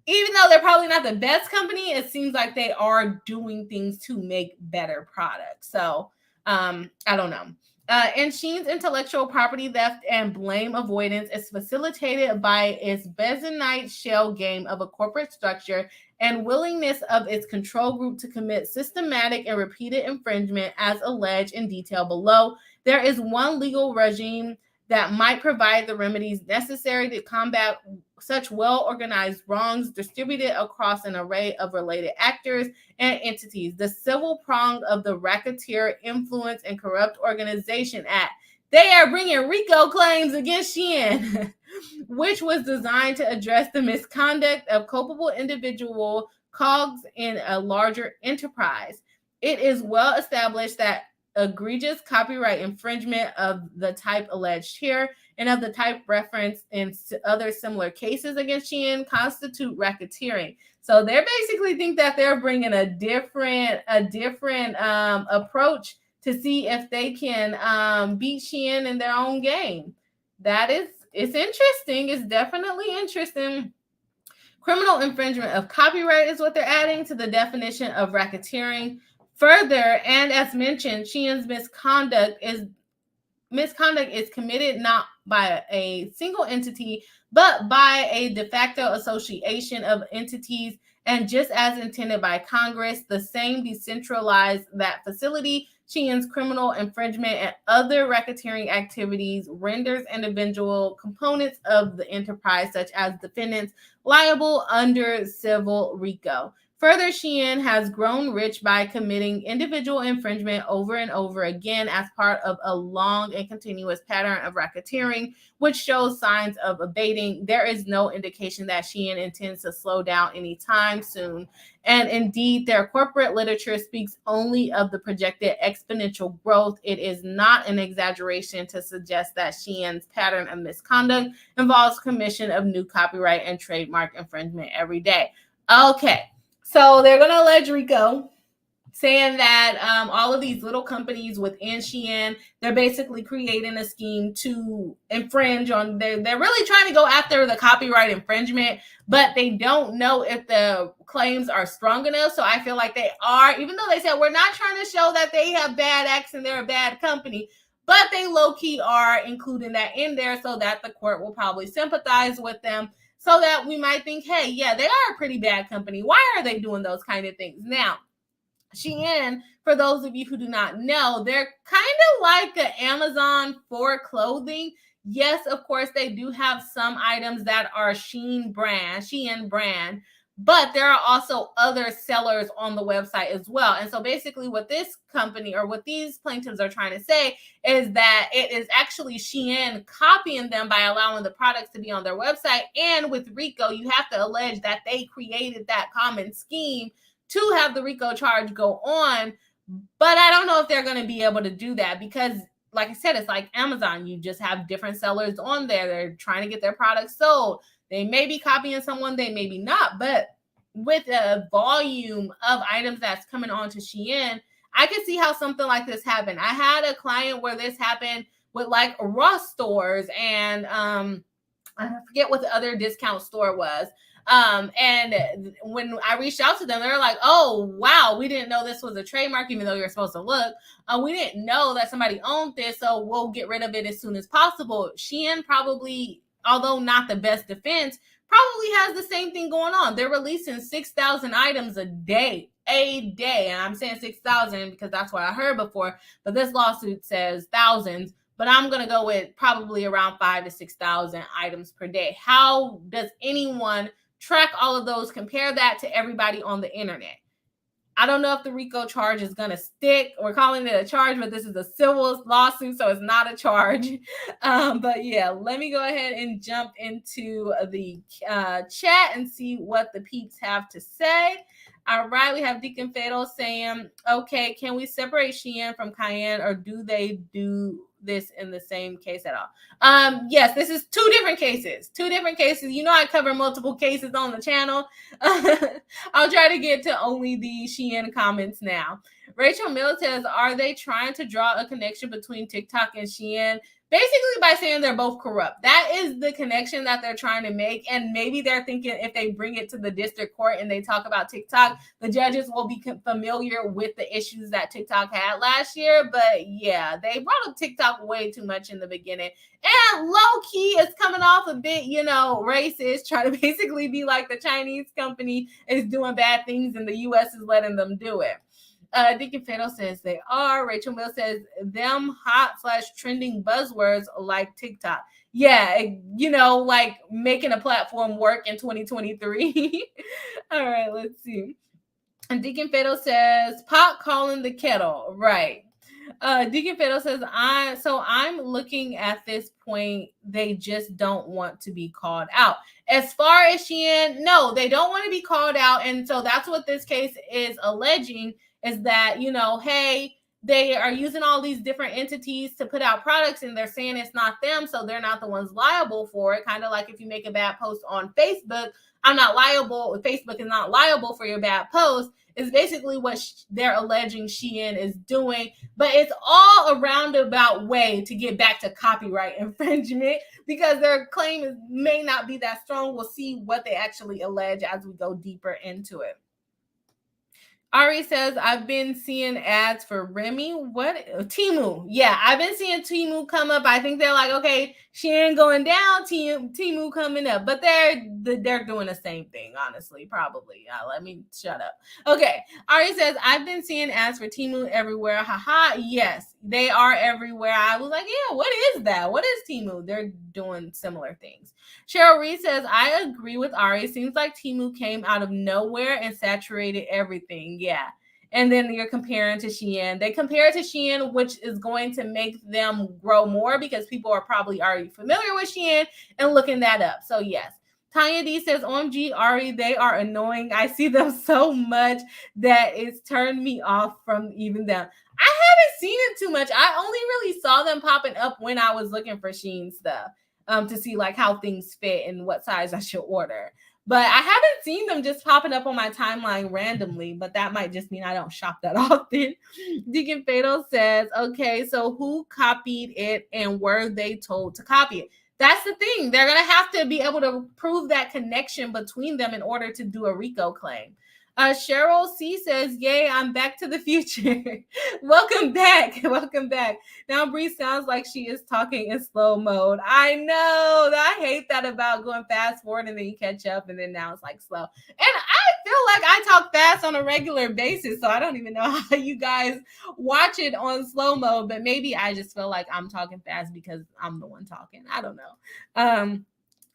even though they're probably not the best company, it seems like they are doing things to make better products. So I don't know. And Shein's intellectual property theft and blame avoidance is facilitated by its Bezanite shell game of a corporate structure and willingness of its control group to commit systematic and repeated infringement, as alleged in detail below. There is one legal regime that might provide the remedies necessary to combat such well-organized wrongs distributed across an array of related actors and entities. The civil prong of the Racketeer Influence and Corrupt Organization Act. They are bringing RICO claims against Shein, which was designed to address the misconduct of culpable individual cogs in a larger enterprise. It is well established that egregious copyright infringement of the type alleged here and of the type referenced in other similar cases against Shein constitute racketeering. So they basically think that they're bringing a different approach to see if they can beat Shein in their own game. It's interesting. It's definitely interesting. Criminal infringement of copyright is what they're adding to the definition of racketeering. Further, and as mentioned, Shein's misconduct is committed not by a single entity, but by a de facto association of entities And just as intended by Congress, the same decentralized that facility, Shein's criminal infringement and other racketeering activities renders individual components of the enterprise, such as defendants, liable under civil RICO. Further, Shein has grown rich by committing individual infringement over and over again as part of a long and continuous pattern of racketeering, which shows signs of abating. There is no indication that Shein intends to slow down anytime soon. And indeed, their corporate literature speaks only of the projected exponential growth. It is not an exaggeration to suggest that Shein's pattern of misconduct involves commission of new copyright and trademark infringement every day. Okay. So they're going to allege RICO, saying that all of these little companies within Shein, they're basically creating a scheme to infringe on, they're really trying to go after the copyright infringement, but they don't know if the claims are strong enough. So I feel like they are, even though they said we're not trying to show that they have bad acts and they're a bad company, but they low-key are including that in there so that the court will probably sympathize with them. So that we might think, hey, yeah, they are a pretty bad company. Why are they doing those kind of things? Now, Shein, for those of you who do not know, they're kind of like an Amazon for clothing. Yes, of course, they do have some items that are Shein brand, but there are also other sellers on the website as well. And so basically what this company or what these plaintiffs are trying to say is that it is actually Shein copying them by allowing the products to be on their website. And with RICO, you have to allege that they created that common scheme to have the RICO charge go on. But I don't know if they're going to be able to do that because, like I said, it's like Amazon. You just have different sellers on there. They're trying to get their products sold. They may be copying someone, they may be not, but with a volume of items that's coming on to Shein, I can see how something like this happened. I had a client where this happened with like Ross stores and I forget what the other discount store was. And when I reached out to them, they were like, oh, wow, we didn't know this was a trademark, even though you're supposed to look. We didn't know that somebody owned this, so we'll get rid of it as soon as possible. Shein probably, although not the best defense, probably has the same thing going on. They're releasing 6,000 items a day. And I'm saying 6,000 because that's what I heard before, but this lawsuit says thousands. But I'm going to go with probably around 5,000 to 6,000 items per day. How does anyone track all of those, compare that to everybody on the internet? I don't know if the RICO charge is going to stick. We're calling it a charge, but this is a civil lawsuit, so it's not a charge. But yeah, let me go ahead and jump into the chat and see what the peeps have to say. All right, we have Deacon Fatal saying, okay, can we separate Shein from Kanye, or do they do this in the same case at all? Yes, this is two different cases. You know, I cover multiple cases on the channel. I'll try to get to only the Shein comments now. Rachel Mill says, are they trying to draw a connection between TikTok and Shein? Basically by saying they're both corrupt. That is the connection that they're trying to make. And maybe they're thinking if they bring it to the district court and they talk about TikTok, the judges will be familiar with the issues that TikTok had last year. But yeah, they brought up TikTok way too much in the beginning. And low key, it's coming off a bit, you know, racist, trying to basically be like the Chinese company is doing bad things and the U.S. is letting them do it. Deacon Fatal says they are. Rachel Mill says them hot/trending buzzwords like TikTok. Yeah, you know, like making a platform work in 2023. All right, let's see. And Deacon Fatal says pot calling the kettle. Right. Deacon Fatal says I'm looking at this point, they just don't want to be called out. As far as Shein, no, they don't want to be called out. And so that's what this case is alleging, is that, you know, hey, they are using all these different entities to put out products and they're saying it's not them, so they're not the ones liable for it. Kind of like if you make a bad post on Facebook, I'm not liable, Facebook is not liable for your bad post, is basically what they're alleging Shein is doing. But it's all a roundabout way to get back to copyright infringement because their claim may not be that strong. We'll see what they actually allege as we go deeper into it. Ari says, I've been seeing ads for Remy. What? Temu. Yeah, I've been seeing Temu come up. I think they're like, okay, Shein going down, Temu coming up. But they're doing the same thing, honestly, probably. Let me shut up. Okay, Ari says, I've been seeing ads for Temu everywhere. Haha, yes, they are everywhere. I was like, yeah, what is that? What is Temu? They're doing similar things. Cheryl Reed says, I agree with Ari. Seems like Temu came out of nowhere and saturated everything. Yeah. And then you're comparing to Shein. They compare it to Shein, which is going to make them grow more because people are probably already familiar with Shein and looking that up. So, yes. Tanya D says, OMG, Ari, they are annoying. I see them so much that it's turned me off from even them. I haven't seen it too much. I only really saw them popping up when I was looking for Shein stuff. To see like how things fit and what size I should order. But I haven't seen them just popping up on my timeline randomly, but that might just mean I don't shop that often. Deacon Fatal says, okay, so who copied it and were they told to copy it? That's the thing. They're going to have to be able to prove that connection between them in order to do a RICO claim. Cheryl C says, yay, I'm back to the future. Welcome back. Welcome back. Now Bree sounds like she is talking in slow mode. I know. I hate that about going fast forward and then you catch up and then now it's like slow. And I feel like I talk fast on a regular basis, so I don't even know how you guys watch it on slow mode, but maybe I just feel like I'm talking fast because I'm the one talking. I don't know.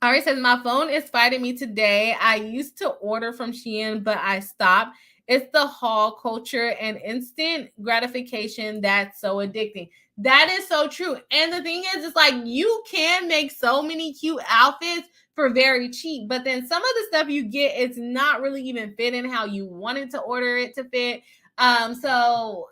Ari says, my phone is fighting me today. I used to order from Shein, but I stopped. It's the haul culture and instant gratification that's so addicting. That is so true. And the thing is, it's like you can make so many cute outfits for very cheap, but then some of the stuff you get, it's not really even fitting how you wanted to order it to fit. So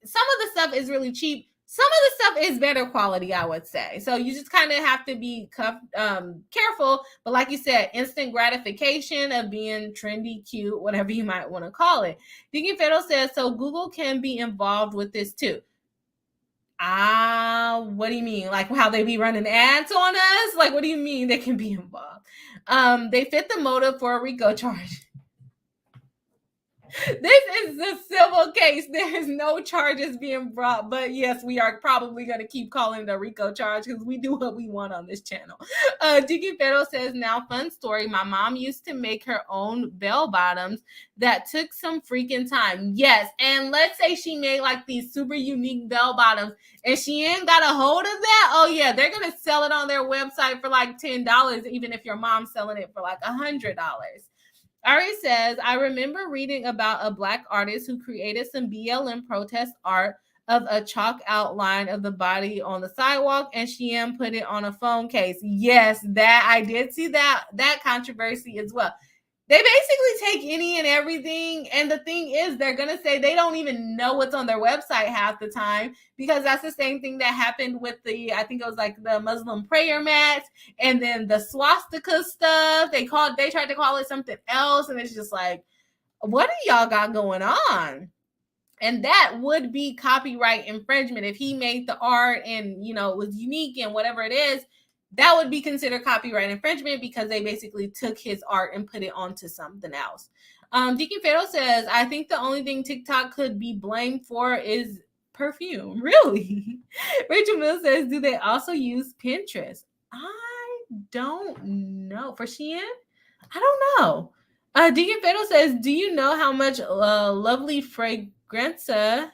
some of the stuff is really cheap. Some of the stuff is better quality, I would say. So you just kind of have to be careful. But like you said, instant gratification of being trendy, cute, whatever you might want to call it. Deacon Fiddle says, so Google can be involved with this too. What do you mean? Like how they be running ads on us? Like, what do you mean they can be involved? They fit the motive for a RICO charge. This is a civil case. There is no charges being brought, but yes, we are probably going to keep calling it a RICO charge because we do what we want on this channel. Dicky Fero says, now fun story. My mom used to make her own bell bottoms that took some freaking time. Yes, and let's say she made like these super unique bell bottoms and she ain't got a hold of that. Oh yeah, they're going to sell it on their website for like $10, even if your mom's selling it for like $100. Ari says, I remember reading about a Black artist who created some BLM protest art of a chalk outline of the body on the sidewalk, and Shein put it on a phone case. Yes, that I did see that controversy as well. They basically take any and everything. And the thing is, they're going to say they don't even know what's on their website half the time, because that's the same thing that happened with I think it was like the Muslim prayer mats and then the swastika stuff. They tried to call it something else. And it's just like, what do y'all got going on? And that would be copyright infringement. If he made the art and, it was unique and whatever it is, that would be considered copyright infringement because they basically took his art and put it onto something else. Deacon Fero says, I think the only thing TikTok could be blamed for is perfume. Really? Rachel Mills says, do they also use Pinterest? I don't know. For Shein? I don't know. Deacon Fero says, do you know how much lovely fragrance I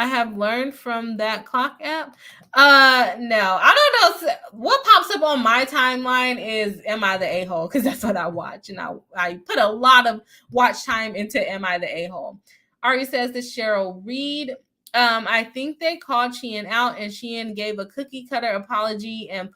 have learned from that clock app? No, I don't know. What pops up on my timeline is Am I the A-hole? Because that's what I watch. And I put a lot of watch time into Am I the A-hole? Ari says to Cheryl Reed, I think they called Shein out and Shein gave a cookie cutter apology and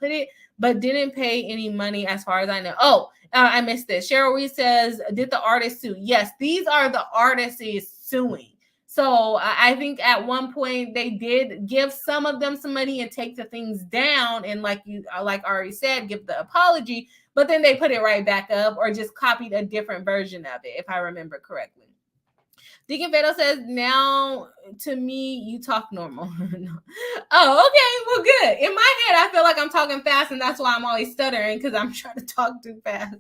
but didn't pay any money as far as I know. I missed this. Cheryl Reed says, did the artist sue? Yes, these are the artists suing. So I think at one point they did give some of them some money and take the things down. And like Ari said, give the apology, but then they put it right back up or just copied a different version of it, if I remember correctly. Deacon Beto says, now to me, you talk normal. No. Oh, okay. Well, good. In my head, I feel like I'm talking fast, and that's why I'm always stuttering, because I'm trying to talk too fast.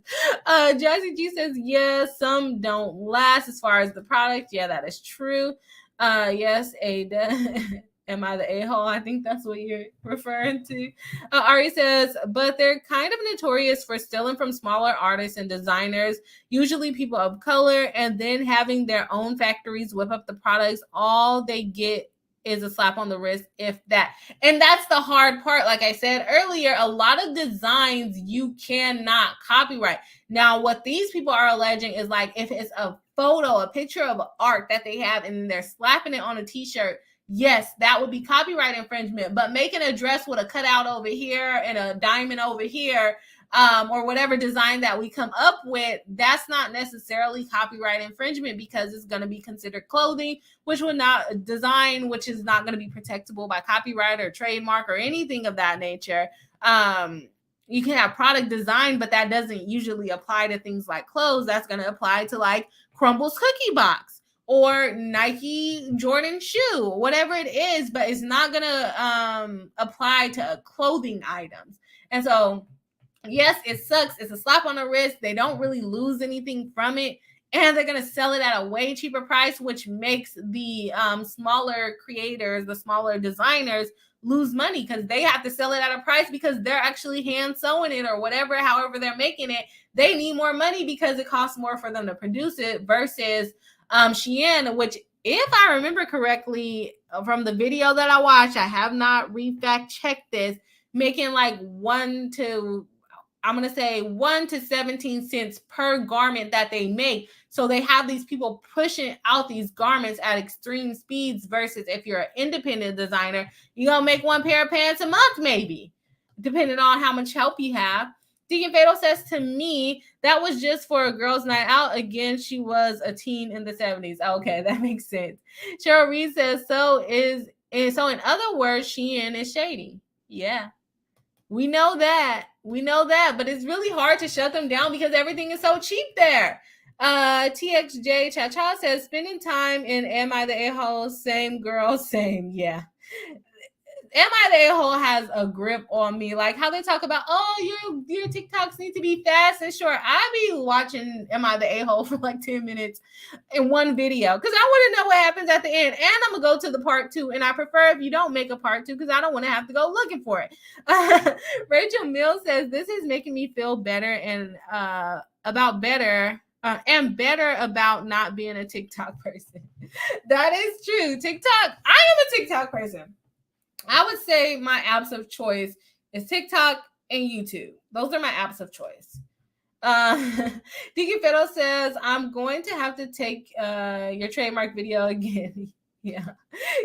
Jazzy G says, yeah, some don't last as far as the product. Yeah, that is true. Yes, Ada. Am I the a-hole? I think that's what you're referring to. Ari says, but they're kind of notorious for stealing from smaller artists and designers, usually people of color, and then having their own factories whip up the products. All they get is a slap on the wrist, if that. And that's the hard part. Like I said earlier, a lot of designs you cannot copyright. Now, what these people are alleging is, like, if it's a photo, a picture of art that they have, and they're slapping it on a t-shirt, yes, that would be copyright infringement. But making a dress with a cutout over here and a diamond over here, or whatever design that we come up with, that's not necessarily copyright infringement, because it's going to be considered clothing, which would not design, which is not going to be protectable by copyright or trademark or anything of that nature. You can have product design, but that doesn't usually apply to things like clothes. That's going to apply to, like, Crumble's cookie box or Nike Jordan shoe, whatever it is, but it's not going to apply to clothing items. And so, yes, it sucks. It's a slap on the wrist. They don't really lose anything from it. And they're going to sell it at a way cheaper price, which makes the smaller creators, the smaller designers, lose money, because they have to sell it at a price because they're actually hand sewing it or whatever, however they're making it. They need more money because it costs more for them to produce it versus Shein, which, if I remember correctly from the video that I watched, I have not re-fact checked this, making like 1 to 17 cents per garment that they make. So they have these people pushing out these garments at extreme speeds versus if you're an independent designer, you're gonna make 1 pair of pants a month, maybe, depending on how much help you have. Deacon Fatal says, to me, that was just for a girls' night out. Again, she was a teen in the 70s. Okay, that makes sense. Cheryl Reed says, so in other words, Shein is shady. Yeah. We know that, but it's really hard to shut them down because everything is so cheap there. TXJ Cha-Cha says, spending time in Am I the A-Hole? Same girl, same. Yeah. Am I the A-Hole has a grip on me. Like how they talk about, oh, your TikToks need to be fast and short. I be watching Am I the A-Hole for like 10 minutes in one video because I want to know what happens at the end. And I'm going to go to the part 2. And I prefer if you don't make a part 2 because I don't want to have to go looking for it. Rachel Mills says, this is making me feel better and better about not being a TikTok person. That is true. TikTok, I am a TikTok person. I would say my apps of choice is TikTok and YouTube. Those are my apps of choice. Deacon Fiddle says, I'm going to have to take your trademark video again. Yeah,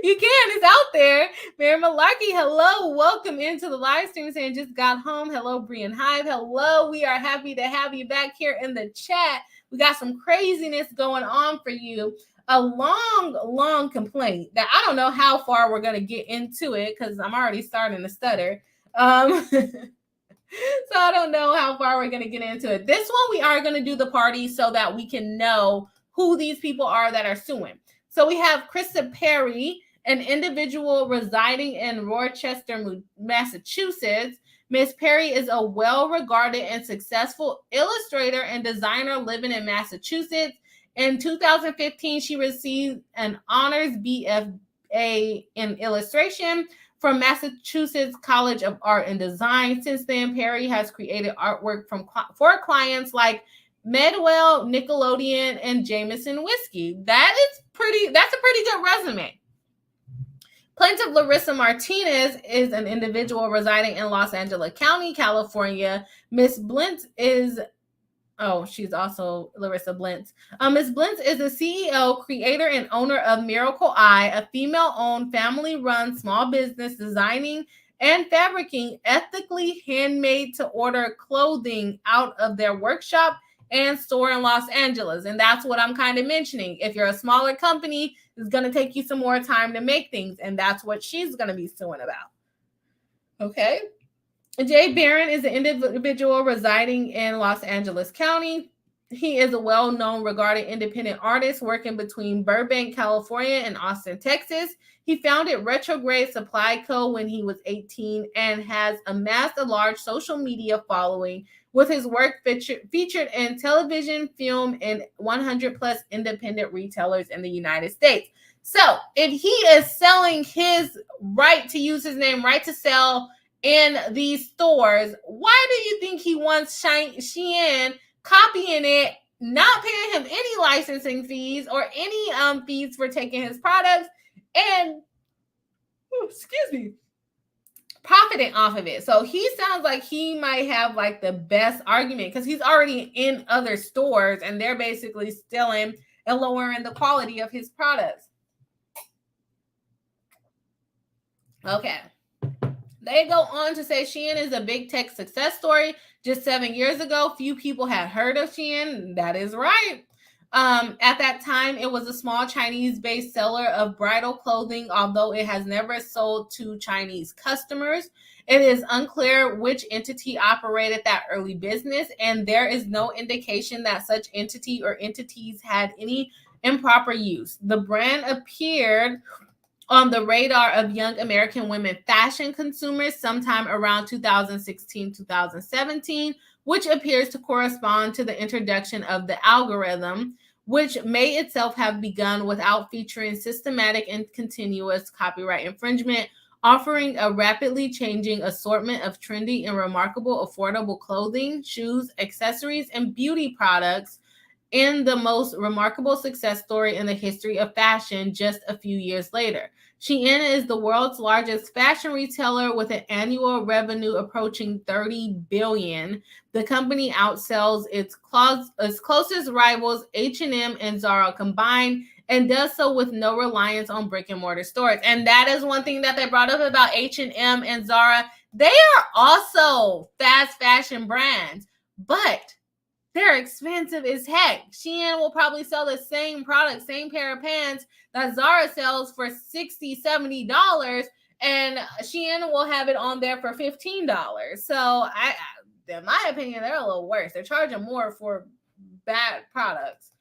you can. It's out there. Mary Malarkey, hello. Welcome into the live stream saying just got home. Hello, Brian Hive. Hello. We are happy to have you back here in the chat. We got some craziness going on for you. A long complaint that I don't know how far we're going to get into it because I'm already starting to stutter. So I don't know how far we're going to get into it. This one, we are going to do the party so that we can know who these people are that are suing. So we have Krista Perry, an individual residing in Rochester, Massachusetts. Miss Perry is a well-regarded and successful illustrator and designer living in Massachusetts. In 2015, she received an honors BFA in illustration from Massachusetts College of Art and Design. Since then, Perry has created artwork for clients like Medwell, Nickelodeon, and Jameson Whiskey. That's a pretty good resume. Plaintiff Larissa Martinez is an individual residing in Los Angeles County, California. Miss Blint is she's also Larissa Blintz. Ms. Blintz is the CEO, creator, and owner of Miracle Eye, a female-owned, family-run small business designing and fabricating ethically handmade-to-order clothing out of their workshop and store in Los Angeles. And that's what I'm kind of mentioning. If you're a smaller company, it's going to take you some more time to make things, and that's what she's going to be suing about. Okay. Jay Barron is an individual residing in Los Angeles County. He is a well-known, regarded independent artist working between Burbank, California and Austin, Texas. He founded Retrograde Supply Co. when he was 18 and has amassed a large social media following, with his work featured in television, film, and 100 plus independent retailers in the United States. So if he is selling his right to use his name, right to sell in these stores, why do you think he wants Shein copying it, not paying him any licensing fees or any fees for taking his products, and profiting off of it? So he sounds like he might have like the best argument because he's already in other stores and they're basically stealing and lowering the quality of his products. Okay. They go on to say Shein is a big tech success story. Just 7 years ago, few people had heard of Shein. That is right. At that time, it was a small Chinese-based seller of bridal clothing, although it has never sold to Chinese customers. It is unclear which entity operated that early business, and there is no indication that such entity or entities had any improper use. The brand appeared on the radar of young American women fashion consumers sometime around 2016-2017, which appears to correspond to the introduction of the algorithm, which may itself have begun without featuring systematic and continuous copyright infringement, offering a rapidly changing assortment of trendy and remarkable affordable clothing, shoes, accessories, and beauty products in the most remarkable success story in the history of fashion just a few years later. Shein is the world's largest fashion retailer with an annual revenue approaching $30 billion. The company outsells its closest rivals, H&M and Zara combined, and does so with no reliance on brick and mortar stores. And that is one thing that they brought up about H&M and Zara. They are also fast fashion brands, but they're expensive as heck. Shein will probably sell the same product, same pair of pants that Zara sells for $60, $70, and Shein will have it on there for $15. So in my opinion, they're a little worse. They're charging more for bad products.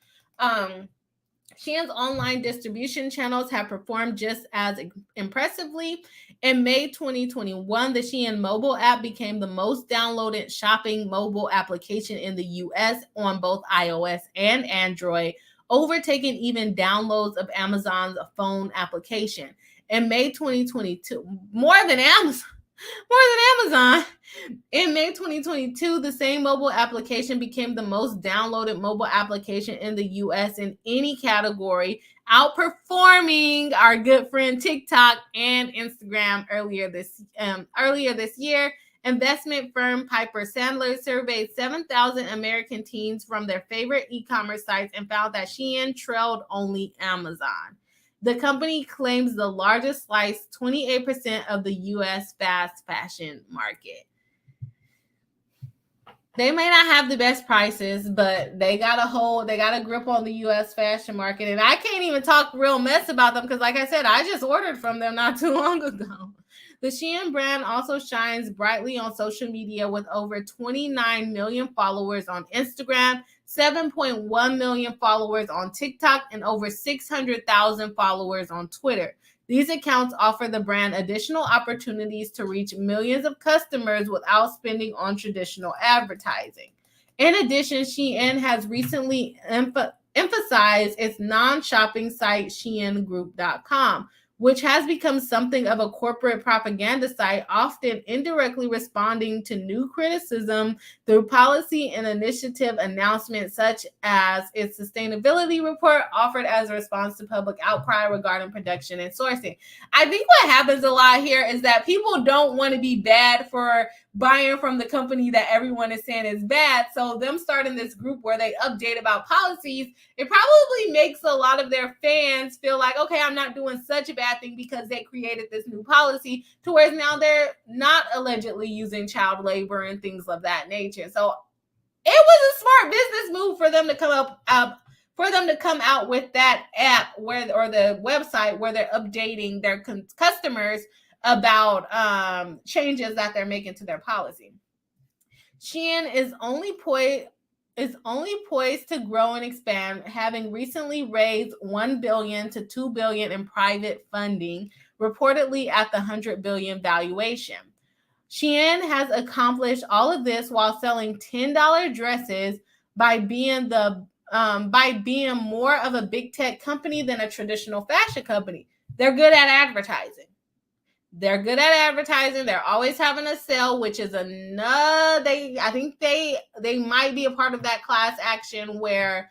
Shein's online distribution channels have performed just as impressively. In May 2021, the Shein mobile app became the most downloaded shopping mobile application in the US on both iOS and Android, overtaking even downloads of Amazon's phone application. In May 2022, more than Amazon. In May 2022, the same mobile application became the most downloaded mobile application in the US in any category, outperforming our good friend TikTok and Instagram earlier this year. Investment firm Piper Sandler surveyed 7,000 American teens from their favorite e-commerce sites and found that Shein trailed only Amazon. The company claims the largest slice, 28% of the U.S. fast fashion market. They may not have the best prices, but they got a grip on the U.S. fashion market. And I can't even talk real mess about them because, like I said, I just ordered from them not too long ago. The Shein brand also shines brightly on social media with over 29 million followers on Instagram, 7.1 million followers on TikTok, and over 600,000 followers on Twitter. These accounts offer the brand additional opportunities to reach millions of customers without spending on traditional advertising. In addition, Shein has recently emphasized its non-shopping site, SheinGroup.com, which has become something of a corporate propaganda site, often indirectly responding to new criticism through policy and initiative announcements, such as its sustainability report offered as a response to public outcry regarding production and sourcing. I think what happens a lot here is that people don't want to be bad for buying from the company that everyone is saying is bad. So them starting this group where they update about policies, it probably makes a lot of their fans feel like, okay, I'm not doing such a bad thing because they created this new policy, to where now they're not allegedly using child labor and things of that nature. So it was a smart business move for them to come out with that app or the website where they're updating their customers about changes that they're making to their policy. Shein is only poised is only poised to grow and expand, having recently raised $1 billion to $2 billion in private funding, reportedly at the $100 billion valuation. Shein has accomplished all of this while selling $10 dresses by being more of a big tech company than a traditional fashion company. They're good at advertising. They're always having a sale, which is another. I think they might be a part of that class action where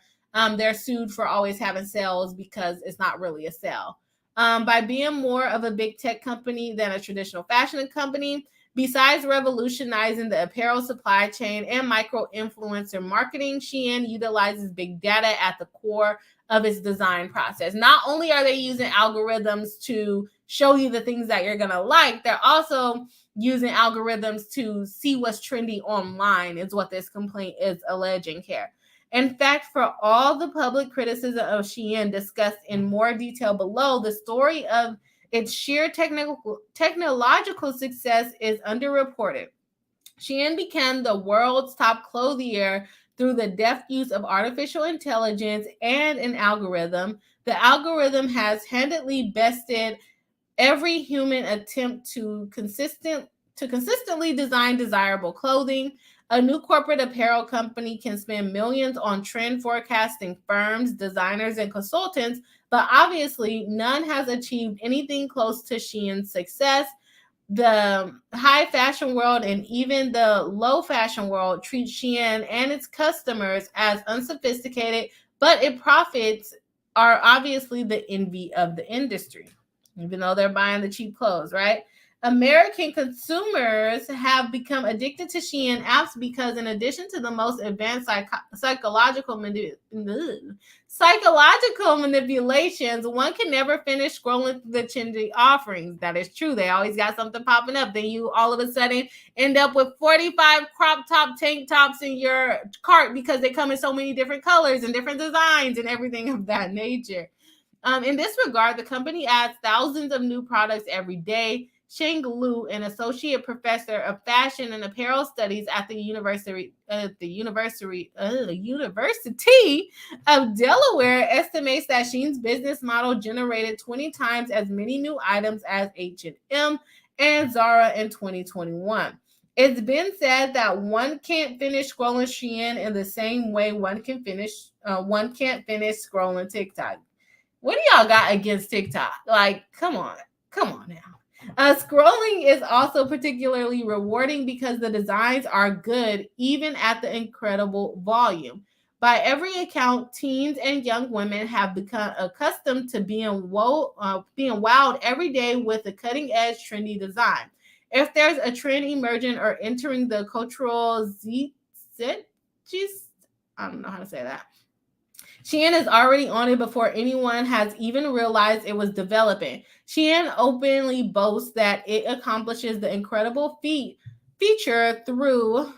they're sued for always having sales because it's not really a sale. By being more of a big tech company than a traditional fashion company, besides revolutionizing the apparel supply chain and micro-influencer marketing, Shein utilizes big data at the core of its design process. Not only are they using algorithms to show you the things that you're going to like, they're also using algorithms to see what's trendy online, is what this complaint is alleging here. In fact, for all the public criticism of Shein discussed in more detail below, the story of its sheer technological success is underreported. Shein became the world's top clothier through the deft use of artificial intelligence and an algorithm. The algorithm has handedly bested every human attempt to consistently design desirable clothing. A new corporate apparel company can spend millions on trend forecasting firms, designers, and consultants, but obviously none has achieved anything close to Shein's success. The high fashion world and even the low fashion world treat Shein and its customers as unsophisticated, but its profits are obviously the envy of the industry, even though they're buying the cheap clothes, right? American consumers have become addicted to Shein apps because, in addition to the most advanced psychological manipulations, one can never finish scrolling through the trendy offerings. That is true. They always got something popping up. Then you all of a sudden end up with 45 crop top tank tops in your cart because they come in so many different colors and different designs and everything of that nature. In this regard, the company adds thousands of new products every day. Sheng Liu, an associate professor of fashion and apparel studies at the University of Delaware, estimates that Shein's business model generated 20 times as many new items as H&M and Zara in 2021. It's been said that one can't finish scrolling Shein in the same way one can't finish scrolling TikTok. What do y'all got against TikTok? Like, come on now. Scrolling is also particularly rewarding because the designs are good, even at the incredible volume. By every account, teens and young women have become accustomed to being wowed every day with a cutting-edge, trendy design. If there's a trend emerging or entering the cultural zeitgeist, I don't know how to say that, Shein is already on it before anyone has even realized it was developing. Shein openly boasts that it accomplishes the incredible feature through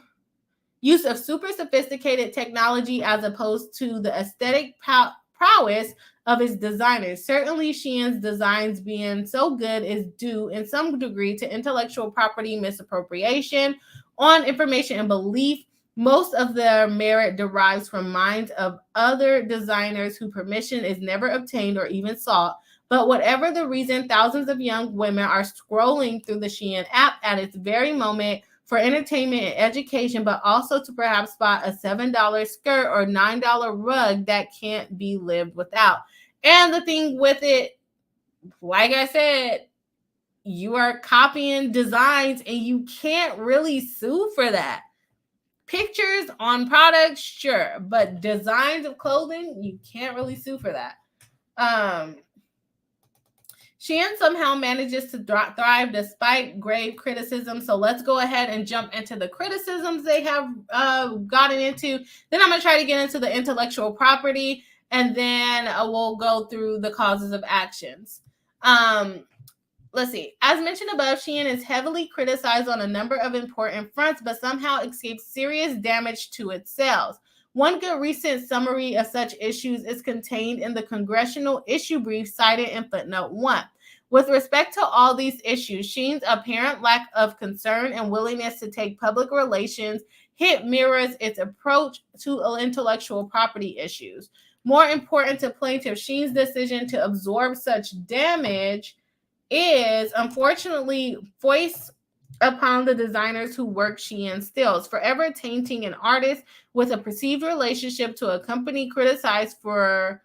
use of super sophisticated technology as opposed to the aesthetic prowess of its designers. Certainly, Shein's designs being so good is due in some degree to intellectual property misappropriation on information and belief. Most of their merit derives from minds of other designers whose permission is never obtained or even sought. But whatever the reason, thousands of young women are scrolling through the Shein app at its very moment for entertainment and education, but also to perhaps spot a $7 skirt or $9 rug that can't be lived without. And the thing with it, like I said, you are copying designs and you can't really sue for that. Pictures on products, sure, but designs of clothing, you can't really sue for that. Shein somehow manages to thrive despite grave criticism. So let's go ahead and jump into the criticisms they have gotten into. Then I'm going to try to get into the intellectual property, and then we'll go through the causes of actions. Let's see. As mentioned above, Shein is heavily criticized on a number of important fronts, but somehow escapes serious damage to its sales. One good recent summary of such issues is contained in the congressional issue brief cited in footnote 1. With respect to all these issues, Shein's apparent lack of concern and willingness to take public relations, hit mirrors its approach to intellectual property issues. More important to plaintiff Shein's decision to absorb such damage is, unfortunately, voice upon the designers who work Shein stills, forever tainting an artist with a perceived relationship to a company criticized for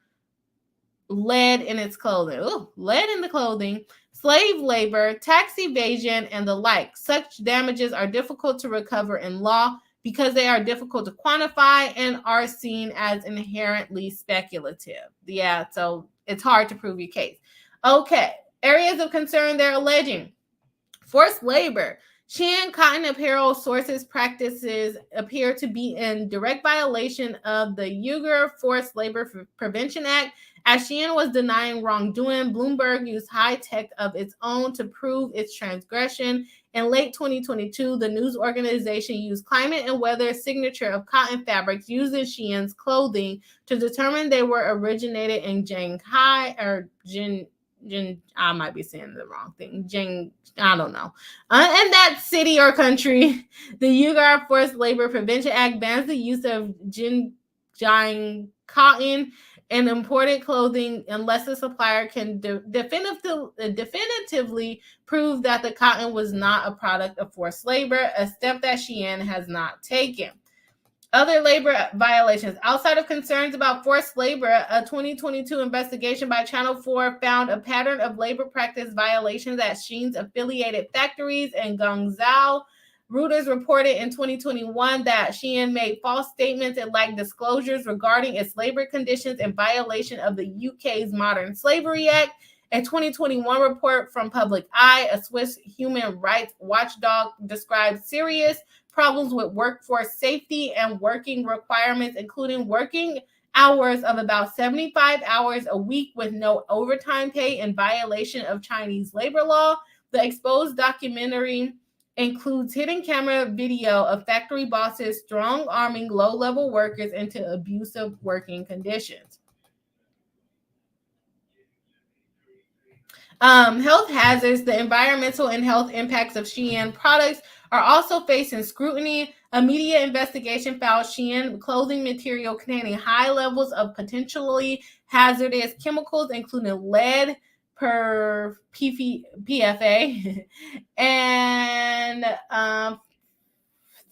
lead in its clothing. Ooh, lead in the clothing, slave labor, tax evasion, and the like. Such damages are difficult to recover in law because they are difficult to quantify and are seen as inherently speculative. Yeah, so it's hard to prove your case. Okay, areas of concern they're alleging. Forced labor. Shein cotton apparel sources practices appear to be in direct violation of the Uyghur Forced Labor Prevention Act. As Shein was denying wrongdoing, Bloomberg used high tech of its own to prove its transgression. In late 2022, the news organization used climate and weather signature of cotton fabrics used in Shein's clothing to determine they were originated in Shanghai or I might be saying the wrong thing. I don't know. In that city or country, the Uyghur Forced Labor Prevention Act bans the use of Xinjiang cotton in imported clothing unless the supplier can definitively prove that the cotton was not a product of forced labor, a step that Shein has not taken. Other labor violations. Outside of concerns about forced labor, a 2022 investigation by Channel 4 found a pattern of labor practice violations at Shein's affiliated factories in Guangzhou. Reuters reported in 2021 that Shein made false statements and lacked disclosures regarding its labor conditions in violation of the UK's Modern Slavery Act. A 2021 report from Public Eye, a Swiss human rights watchdog, described serious problems with workforce safety and working requirements, including working hours of about 75 hours a week with no overtime pay in violation of Chinese labor law. The exposed documentary includes hidden camera video of factory bosses strong-arming low-level workers into abusive working conditions. Health hazards. The environmental and health impacts of Shein products are also facing scrutiny. A media investigation found Shein clothing material containing high levels of potentially hazardous chemicals, including lead per PFA and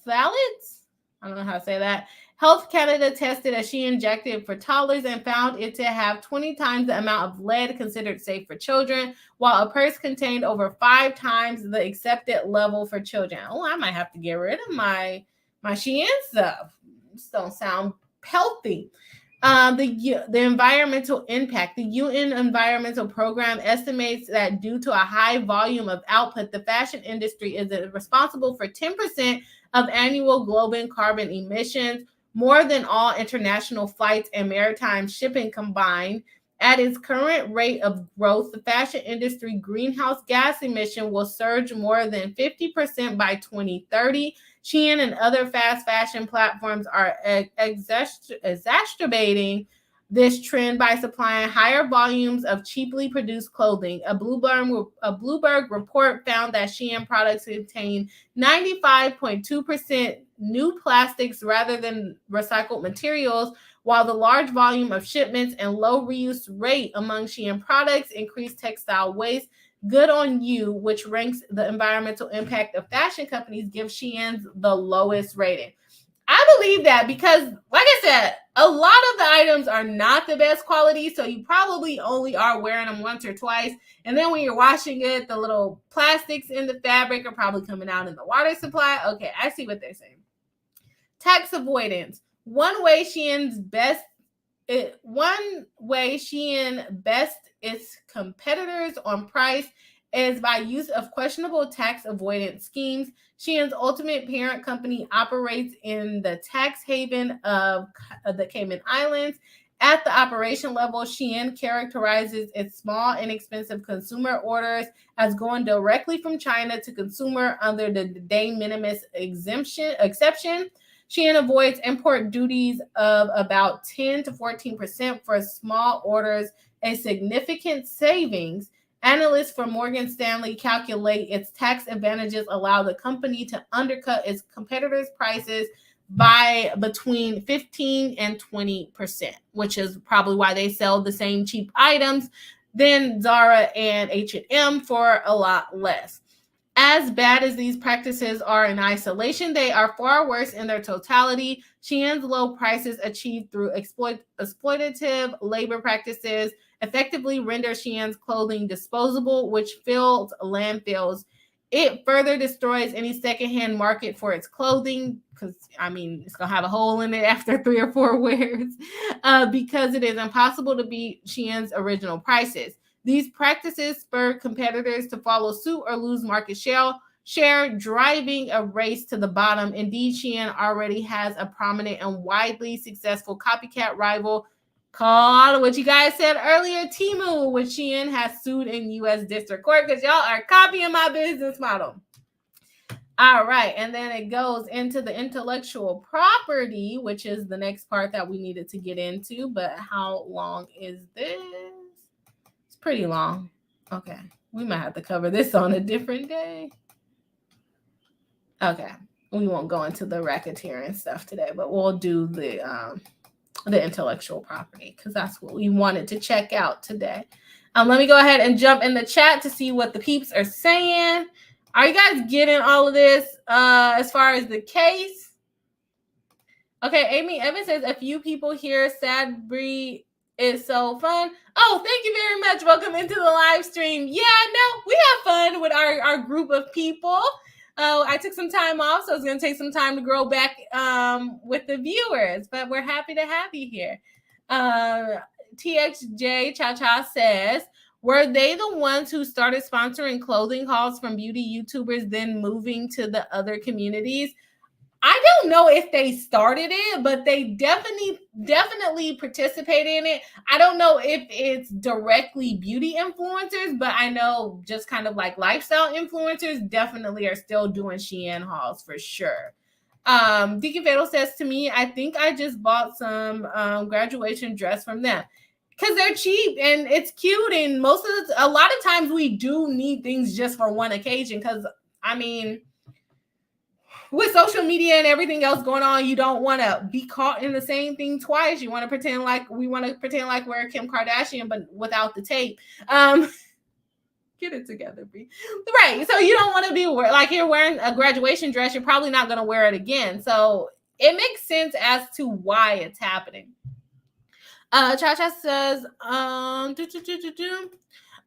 phthalates. I don't know how to say that. Health Canada tested a Shein injected for toddlers and found it to have 20 times the amount of lead considered safe for children, while a purse contained over 5 times the accepted level for children. Oh, I might have to get rid of my Shein stuff. This don't sound healthy. The environmental impact. The UN Environmental Program estimates that due to a high volume of output, the fashion industry is responsible for 10% of annual global carbon emissions, more than all international flights and maritime shipping combined. At its current rate of growth, the fashion industry greenhouse gas emission will surge more than 50% by 2030. Shein and other fast fashion platforms are exacerbating this trend by supplying higher volumes of cheaply produced clothing. A Bloomberg report found that Shein products contain 95.2% new plastics rather than recycled materials, while the large volume of shipments and low reuse rate among Shein products increase textile waste. Good on you, which ranks the environmental impact of fashion companies, gives Shein the lowest rating. I believe that because, like I said, a lot of the items are not the best quality, so you probably only are wearing them once or twice. And then when you're washing it, the little plastics in the fabric are probably coming out in the water supply. Okay, I see what they're saying. Tax avoidance. One way Shein best its competitors on price is by use of questionable tax avoidance schemes. Shein's ultimate parent company operates in the tax haven of the Cayman Islands. At the operation level, Shein characterizes its small, inexpensive consumer orders as going directly from China to consumer under the de minimis exception. Shein avoids import duties of about 10 to 14% for small orders, a significant savings. Analysts for Morgan Stanley calculate its tax advantages allow the company to undercut its competitors' prices by between 15 and 20%, which is probably why they sell the same cheap items than Zara and H&M for a lot less. As bad as these practices are in isolation, they are far worse in their totality. Shein's low prices achieved through exploitative labor practices effectively render Shein's clothing disposable, which fills landfills. It further destroys any secondhand market for its clothing because, I mean, it's going to have a hole in it after 3 or 4 wears because it is impossible to beat Shein's original prices. These practices spur competitors to follow suit or lose market share, driving a race to the bottom. Indeed, Shein already has a prominent and widely successful copycat rival called, what you guys said earlier, Temu, which Shein has sued in U.S. District Court because y'all are copying my business model. All right, and then it goes into the intellectual property, which is the next part that we needed to get into. But how long is this? It's pretty long. Okay, we might have to cover this on a different day. Okay, we won't go into the racketeering stuff today, but we'll do the intellectual property because that's what we wanted to check out today. Let me go ahead and jump in the chat to see what the peeps are saying. Are you guys getting all of this as far as the case? Okay, Amy Evans says a few people here. Sad Bree is so fun. Oh, thank you very much. Welcome into the live stream. Yeah, no, we have fun with our group of people. I took some time off, so it's going to take some time to grow back with the viewers, but we're happy to have you here. TXJ Cha says, were they the ones who started sponsoring clothing hauls from beauty YouTubers, then moving to the other communities? I don't know if they started it, but they definitely participated in it. I don't know if it's directly beauty influencers, but I know just kind of like lifestyle influencers definitely are still doing Shein hauls for sure. Deacon Fatal says to me, I think I just bought some graduation dress from them because they're cheap and it's cute. And a lot of times we do need things just for one occasion because, I mean, with social media and everything else going on, you don't want to be caught in the same thing twice. You want to pretend like we're Kim Kardashian, but without the tape. Get it together, B. Right. So you don't want to be like you're wearing a graduation dress. You're probably not going to wear it again. So it makes sense as to why it's happening. Cha-Cha says,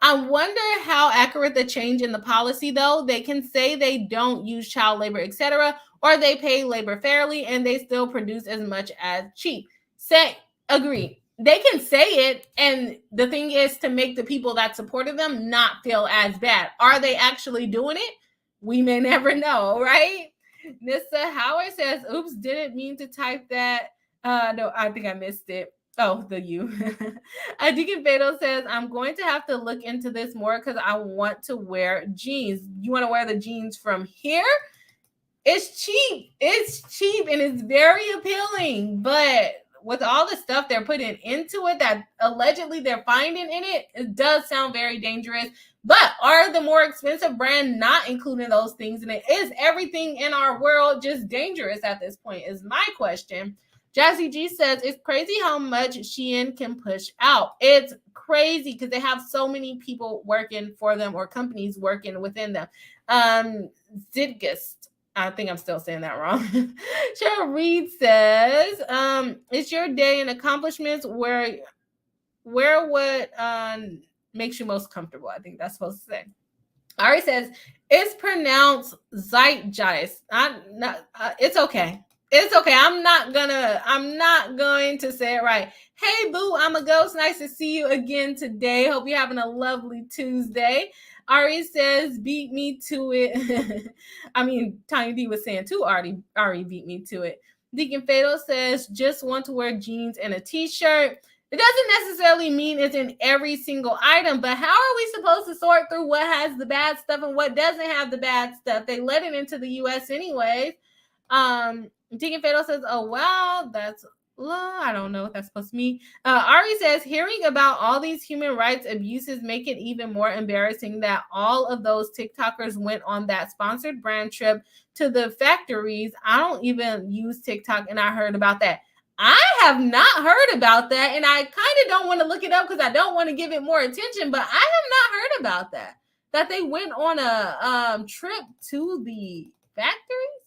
I wonder how accurate the change in the policy, though. They can say they don't use child labor, etc., or they pay labor fairly and they still produce as much as cheap. Agree. They can say it, and the thing is to make the people that supported them not feel as bad. Are they actually doing it? We may never know, right? Nissa Howard says, oops, didn't mean to type that. No, I think I missed it. Oh, the you. Deacon Beto says, I'm going to have to look into this more because I want to wear jeans. You want to wear the jeans from here? It's cheap. It's cheap and it's very appealing. But with all the stuff they're putting into it that allegedly they're finding in it, it does sound very dangerous. But are the more expensive brand not including those things in it? Is everything in our world just dangerous at this point is my question. Jazzy G says, it's crazy how much Shein can push out. It's crazy because they have so many people working for them or companies working within them. Zidgist, I think I'm still saying that wrong. Cheryl Reed says, it's your day and accomplishments where what makes you most comfortable. I think that's supposed to say. Ari says, it's pronounced zeitgeist. It's okay. It's okay. I'm not going to say it right. Hey, boo, I'm a ghost. Nice to see you again today. Hope you're having a lovely Tuesday. Ari says, beat me to it. I mean, Tiny D was saying too, Ari beat me to it. Deacon Fatal says, just want to wear jeans and a t-shirt. It doesn't necessarily mean it's in every single item, but how are we supposed to sort through what has the bad stuff and what doesn't have the bad stuff? They let it into the U.S. anyways. Deacon Fatal says, oh, wow, that's I don't know what that's supposed to mean. Ari says, hearing about all these human rights abuses make it even more embarrassing that all of those TikTokers went on that sponsored brand trip to the factories. I don't even use TikTok, and I heard about that. I have not heard about that, and I kind of don't want to look it up because I don't want to give it more attention, but I have not heard about that. That they went on a trip to the factories.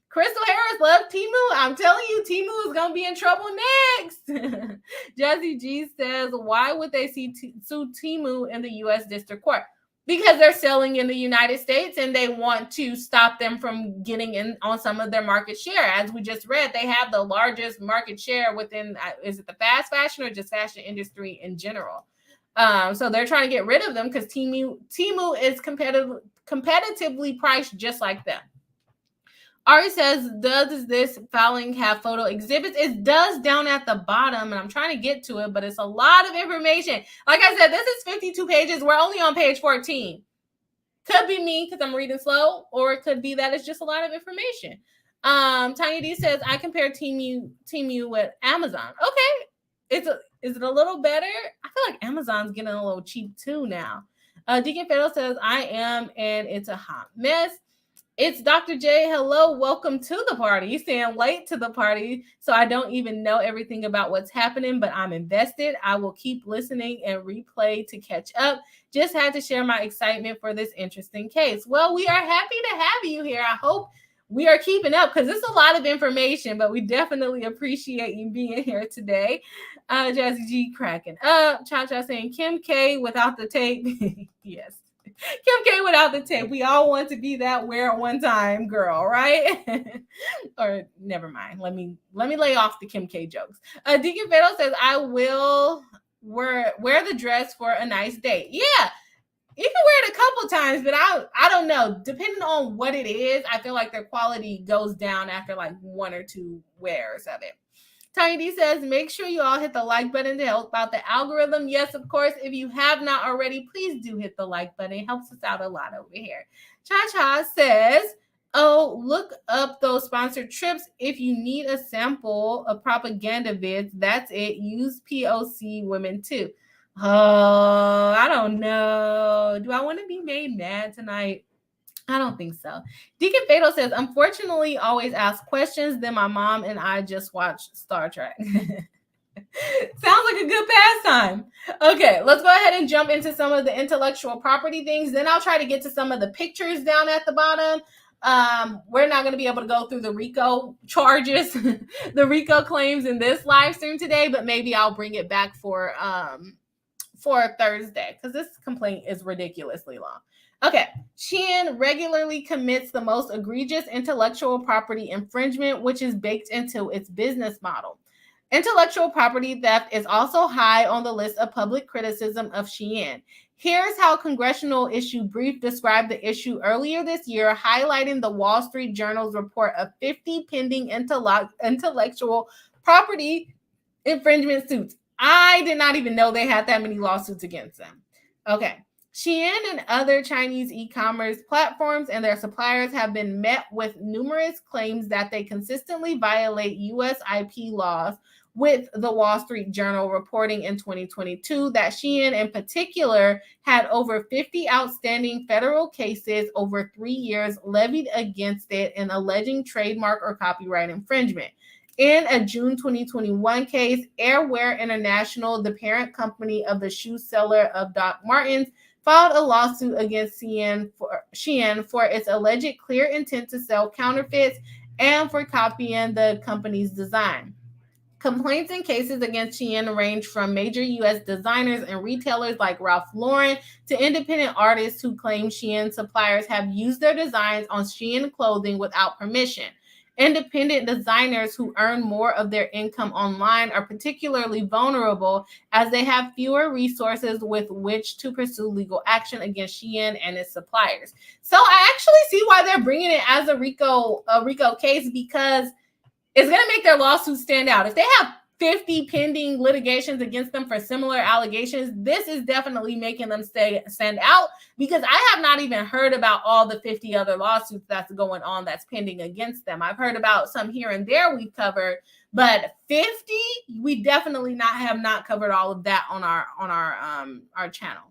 Crystal Harris loved Timu. I'm telling you, Timu is going to be in trouble next. Jesse G says, why would they sue Timu in the U.S. District Court? Because they're selling in the United States and they want to stop them from getting in on some of their market share. As we just read, they have the largest market share within, is it the fast fashion or just fashion industry in general? So they're trying to get rid of them because Timu is competitively priced just like them. Ari says, does this filing have photo exhibits? It does down at the bottom, and I'm trying to get to it, but it's a lot of information. Like I said, this is 52 pages. We're only on page 14. Could be me because I'm reading slow, or it could be that it's just a lot of information. Tiny D says, I compare Temu with Amazon. Okay. Is it a little better? I feel like Amazon's getting a little cheap too now. Deacon Fiddle says, I am, and it's a hot mess. It's Dr. J. Hello, welcome to the party. You're saying late to the party, so I don't even know everything about what's happening, but I'm invested. I will keep listening and replay to catch up. Just had to share my excitement for this interesting case. Well, we are happy to have you here. I hope we are keeping up because it's a lot of information, but we definitely appreciate you being here today. Jazzy G cracking up. Cha-Cha saying Kim K without the tape. Yes. Kim K without the tape. We all want to be that wear at one time girl, right? Or never mind. Let me lay off the Kim K jokes. Deacon Fatal says, I will wear the dress for a nice date. Yeah, you can wear it a couple times, but I don't know. Depending on what it is, I feel like their quality goes down after like one or two wears of it. Tiny D says, make sure you all hit the like button to help out the algorithm. Yes, of course. If you have not already, please do hit the like button. It helps us out a lot over here. Cha-Cha says, oh, look up those sponsored trips. If you need a sample of propaganda vids, that's it. Use POC women too. Oh, I don't know. Do I want to be made mad tonight? I don't think so. Deacon Fatal says, unfortunately, always ask questions. Then my mom and I just watch Star Trek. Sounds like a good pastime. Okay, let's go ahead and jump into some of the intellectual property things. Then I'll try to get to some of the pictures down at the bottom. We're not going to be able to go through the RICO charges, the RICO claims in this live stream today, but maybe I'll bring it back for Thursday because this complaint is ridiculously long. Okay, Shein regularly commits the most egregious intellectual property infringement, which is baked into its business model. Intellectual property theft is also high on the list of public criticism of Shein. Here's how Congressional Issue Brief described the issue earlier this year, highlighting the Wall Street Journal's report of 50 pending intellectual property infringement suits. I did not even know they had that many lawsuits against them. Okay. Shein and other Chinese e-commerce platforms and their suppliers have been met with numerous claims that they consistently violate U.S. IP laws, with the Wall Street Journal reporting in 2022 that Shein in particular had over 50 outstanding federal cases over 3 years levied against it in alleging trademark or copyright infringement. In a June 2021 case, Airwear International, the parent company of the shoe seller of Doc Martens, filed a lawsuit against Shein for its alleged clear intent to sell counterfeits and for copying the company's design. Complaints and cases against Shein range from major U.S. designers and retailers like Ralph Lauren to independent artists who claim Shein suppliers have used their designs on Shein clothing without permission. Independent designers who earn more of their income online are particularly vulnerable as they have fewer resources with which to pursue legal action against Shein and its suppliers. So I actually see why they're bringing it as a RICO case, because it's going to make their lawsuit stand out. If they have 50 pending litigations against them for similar allegations. This is definitely making them stand out, because I have not even heard about all the 50 other lawsuits that's going on that's pending against them. I've heard about some here and there we've covered, but 50, we definitely have not covered all of that on our channel.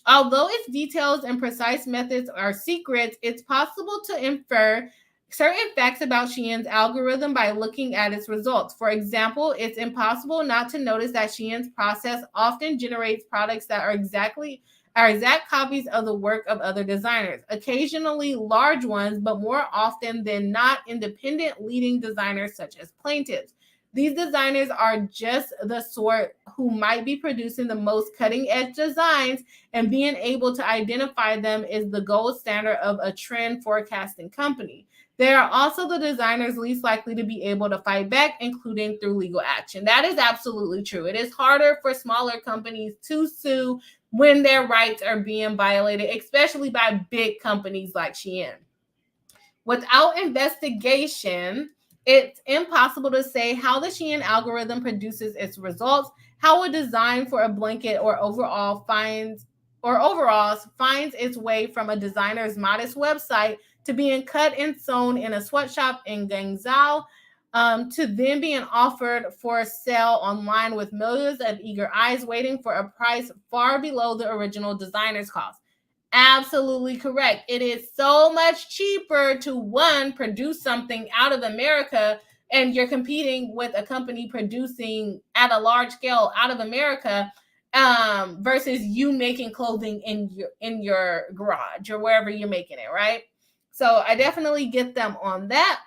Although its details and precise methods are secrets, it's possible to infer certain facts about Shein's algorithm by looking at its results. For example, it's impossible not to notice that Shein's process often generates products that are exact copies of the work of other designers, occasionally large ones, but more often than not independent leading designers such as plaintiffs. These designers are just the sort who might be producing the most cutting-edge designs, and being able to identify them is the gold standard of a trend forecasting company. They are also the designers least likely to be able to fight back, including through legal action. That is absolutely true. It is harder for smaller companies to sue when their rights are being violated, especially by big companies like Shein. Without investigation, it's impossible to say how the Shein algorithm produces its results, how a design for a blanket or overalls finds its way from a designer's modest website to being cut and sewn in a sweatshop in Guangzhou, to then being offered for sale online with millions of eager eyes waiting for a price far below the original designer's cost. Absolutely correct. It is so much cheaper to, one, produce something out of America, and you're competing with a company producing at a large scale out of America, versus you making clothing in your garage or wherever you're making it, right? So I definitely get them on that.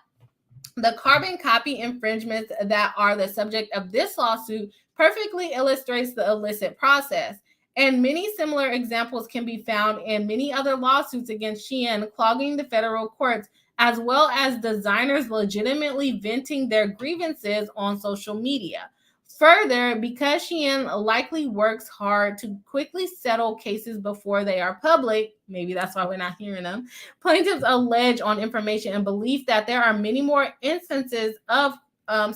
The carbon copy infringements that are the subject of this lawsuit perfectly illustrates the illicit process. And many similar examples can be found in many other lawsuits against Shein clogging the federal courts, as well as designers legitimately venting their grievances on social media. Further, because Shein likely works hard to quickly settle cases before they are public, maybe that's why we're not hearing them, plaintiffs allege on information and belief that there are many more instances of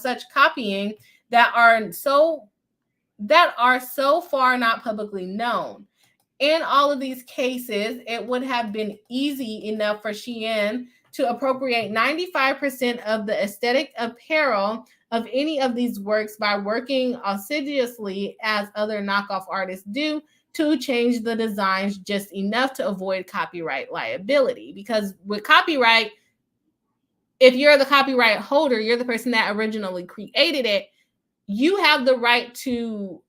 such copying that are so far not publicly known. In all of these cases, it would have been easy enough for Shein to appropriate 95% of the aesthetic apparel of any of these works by working assiduously, as other knockoff artists do, to change the designs just enough to avoid copyright liability. Because with copyright, if you're the copyright holder, you're the person that originally created it, you have the right to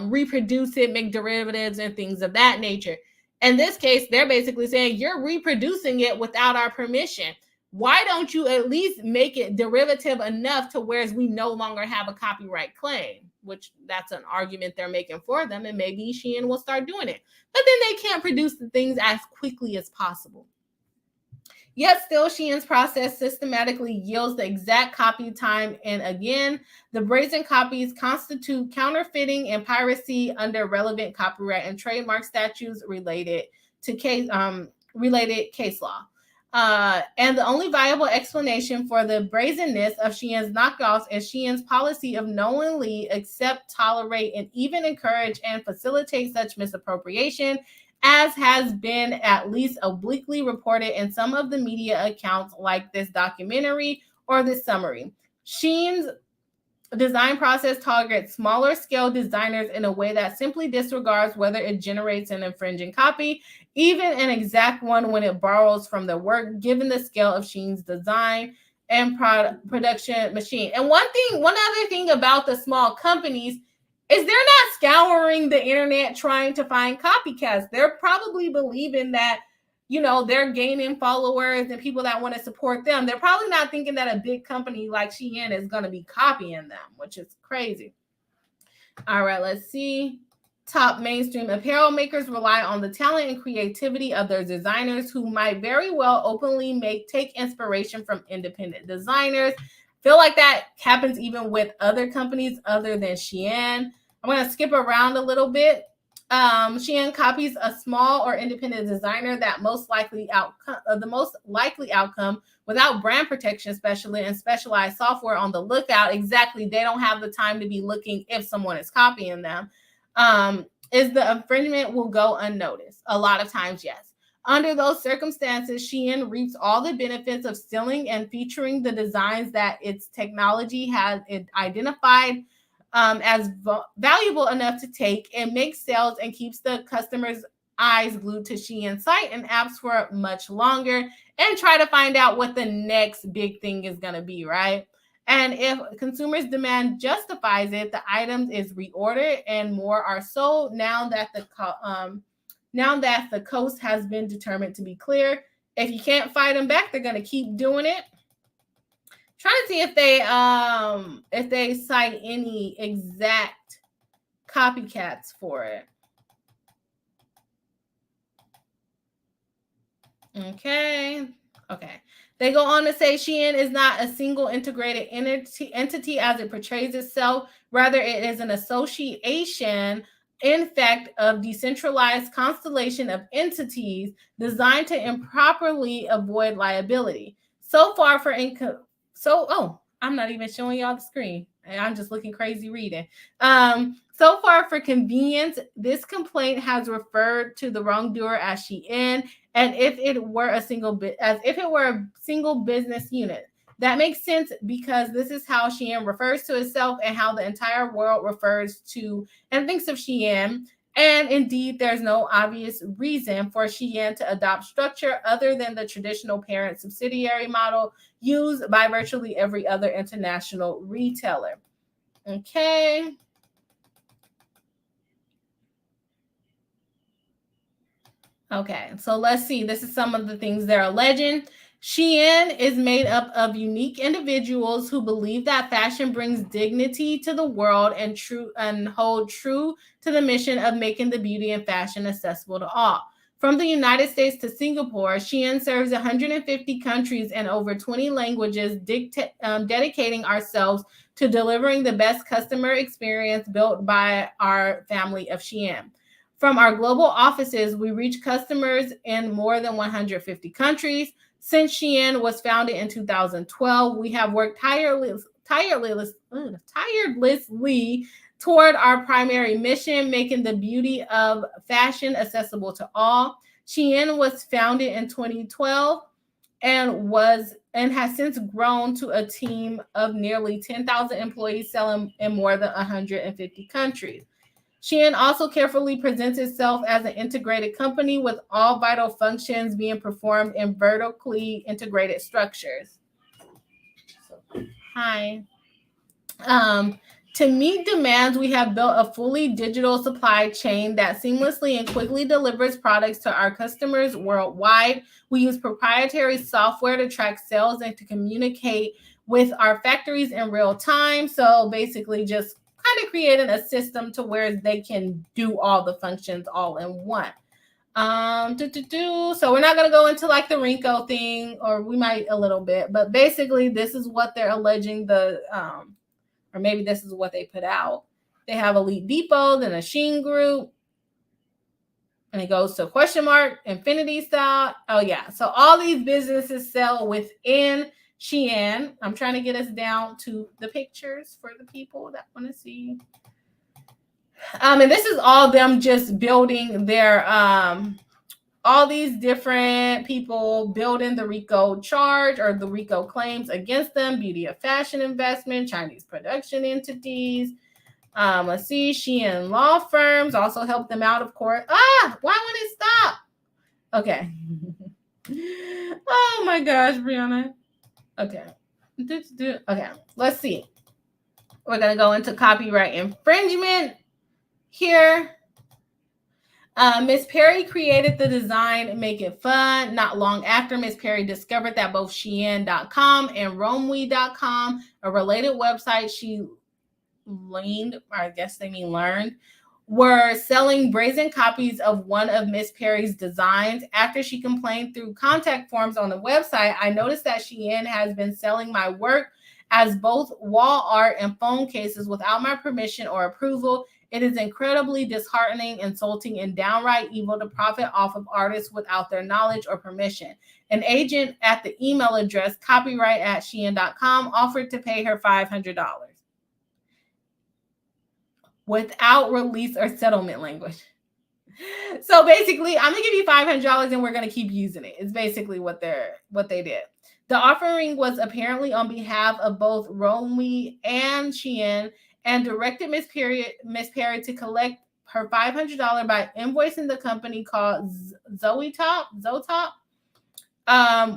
reproduce it, make derivatives and things of that nature. In this case, they're basically saying you're reproducing it without our permission. Why don't you at least make it derivative enough to whereas we no longer have a copyright claim? Which that's an argument they're making for them, and maybe Shein will start doing it. But then they can't produce the things as quickly as possible. Yet still, Shein's process systematically yields the exact copy time, and again, the brazen copies constitute counterfeiting and piracy under relevant copyright and trademark statutes related case law. And the only viable explanation for the brazenness of Shein's knockoffs is Shein's policy of knowingly accept, tolerate, and even encourage and facilitate such misappropriation, as has been at least obliquely reported in some of the media accounts like this documentary or this summary. Shein's design process targets smaller scale designers in a way that simply disregards whether it generates an infringing copy, even an exact one, when it borrows from the work, given the scale of Shein's design and production machine. And one other thing about the small companies is they're not scouring the internet trying to find copycats. They're probably believing that, they're gaining followers and people that want to support them. They're probably not thinking that a big company like Shein is going to be copying them, which is crazy. All right, let's see. Top mainstream apparel makers rely on the talent and creativity of their designers, who might very well openly take inspiration from independent designers. Feel like that happens even with other companies other than Shein. I'm going to skip around a little bit. Shein copies a small or independent designer that the most likely outcome without brand protection specialist and specialized software on the lookout. Exactly, they don't have the time to be looking if someone is copying them. Is the infringement will go unnoticed. A lot of times, yes. Under those circumstances, Shein reaps all the benefits of stealing and featuring the designs that its technology has identified as valuable enough to take. It makes sales and keeps the customers' eyes glued to Shein's site and apps for much longer and try to find out what the next big thing is going to be, right? And if consumers' demand justifies it, the items is reordered and more are sold now that the coast has been determined to be clear. If you can't fight them back, they're going to keep doing it. Trying to see if they cite any exact copycats for it. Okay. They go on to say Shein is not a single integrated entity as it portrays itself. Rather, it is an association, in fact, of decentralized constellation of entities designed to improperly avoid liability. So far for I'm not even showing y'all the screen. I'm just looking crazy reading. So far for convenience, this complaint has referred to the wrongdoer as Shein, and if it were a single business unit. That makes sense because this is how Shein refers to itself and how the entire world refers to and thinks of Shein. And indeed, there's no obvious reason for Shein to adopt structure other than the traditional parent subsidiary model used by virtually every other international retailer. Okay. So let's see. This is some of the things they're alleging. Shein is made up of unique individuals who believe that fashion brings dignity to the world and hold true to the mission of making the beauty and fashion accessible to all. From the United States to Singapore, Shein serves 150 countries and over 20 languages, dedicating ourselves to delivering the best customer experience built by our family of Shein. From our global offices, we reach customers in more than 150 countries. Since Shein was founded in 2012, we have worked tirelessly toward our primary mission, making the beauty of fashion accessible to all. Shein was founded in 2012 and has since grown to a team of nearly 10,000 employees selling in more than 150 countries. Shein also carefully presents itself as an integrated company with all vital functions being performed in vertically integrated structures. To meet demands, we have built a fully digital supply chain that seamlessly and quickly delivers products to our customers worldwide. We use proprietary software to track sales and to communicate with our factories in real time. So basically just kind of creating a system to where they can do all the functions all in one. So we're not going to go into like the Rinko thing, or we might a little bit, but basically this is what they're alleging or maybe this is what they put out. They have Elite Depot, then a Shein group, and it goes to question mark, Infinity Style. Oh yeah. So all these businesses sell within Shein. I'm trying to get us down to the pictures for the people that want to see. And this is all them just building their, all these different people building the RICO charge or the RICO claims against them. Beauty of fashion investment, Chinese production entities. Let's see, Shein law firms also help them out, of course. Why won't it stop? Okay. Oh my gosh, Brianna. Okay. Okay, let's see. We're going to go into copyright infringement here. Miss Perry created the design Make It Fun. Not long after, Miss Perry discovered that both Shein.com and Romwe.com, a related website she learned, were selling brazen copies of one of Miss Perry's designs. After she complained through contact forms on the website, I noticed that Shein has been selling my work as both wall art and phone cases without my permission or approval. It is incredibly disheartening, insulting, and downright evil to profit off of artists without their knowledge or permission. An agent at the email address copyright@shein.com offered to pay her $500 without release or settlement language. So basically, I'm gonna give you $500 and we're gonna keep using it. It's basically what they did. The offering was apparently on behalf of both Romy and Shein, and directed Miss Perry to collect her $500 by invoicing the company called Zotop,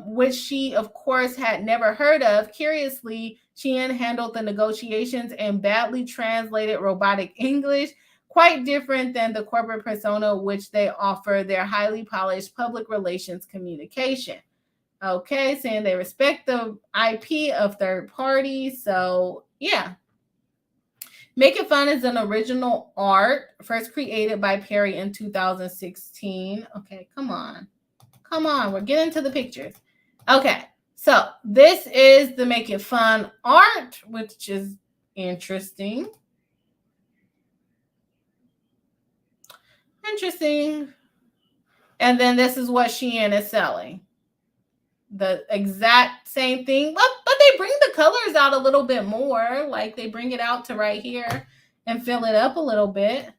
which she, of course, had never heard of. Curiously, Shein handled the negotiations in badly translated robotic English, quite different than the corporate persona which they offer their highly polished public relations communication. Okay, saying they respect the IP of third parties. So, yeah. Make It Fun is an original art, first created by Perry in 2016. Okay, come on. We're getting to the pictures. Okay, so this is the Make It Fun art, which is interesting. And then this is what Shein is selling. The exact same thing, but they bring the colors out a little bit more. Like they bring it out to right here and fill it up a little bit.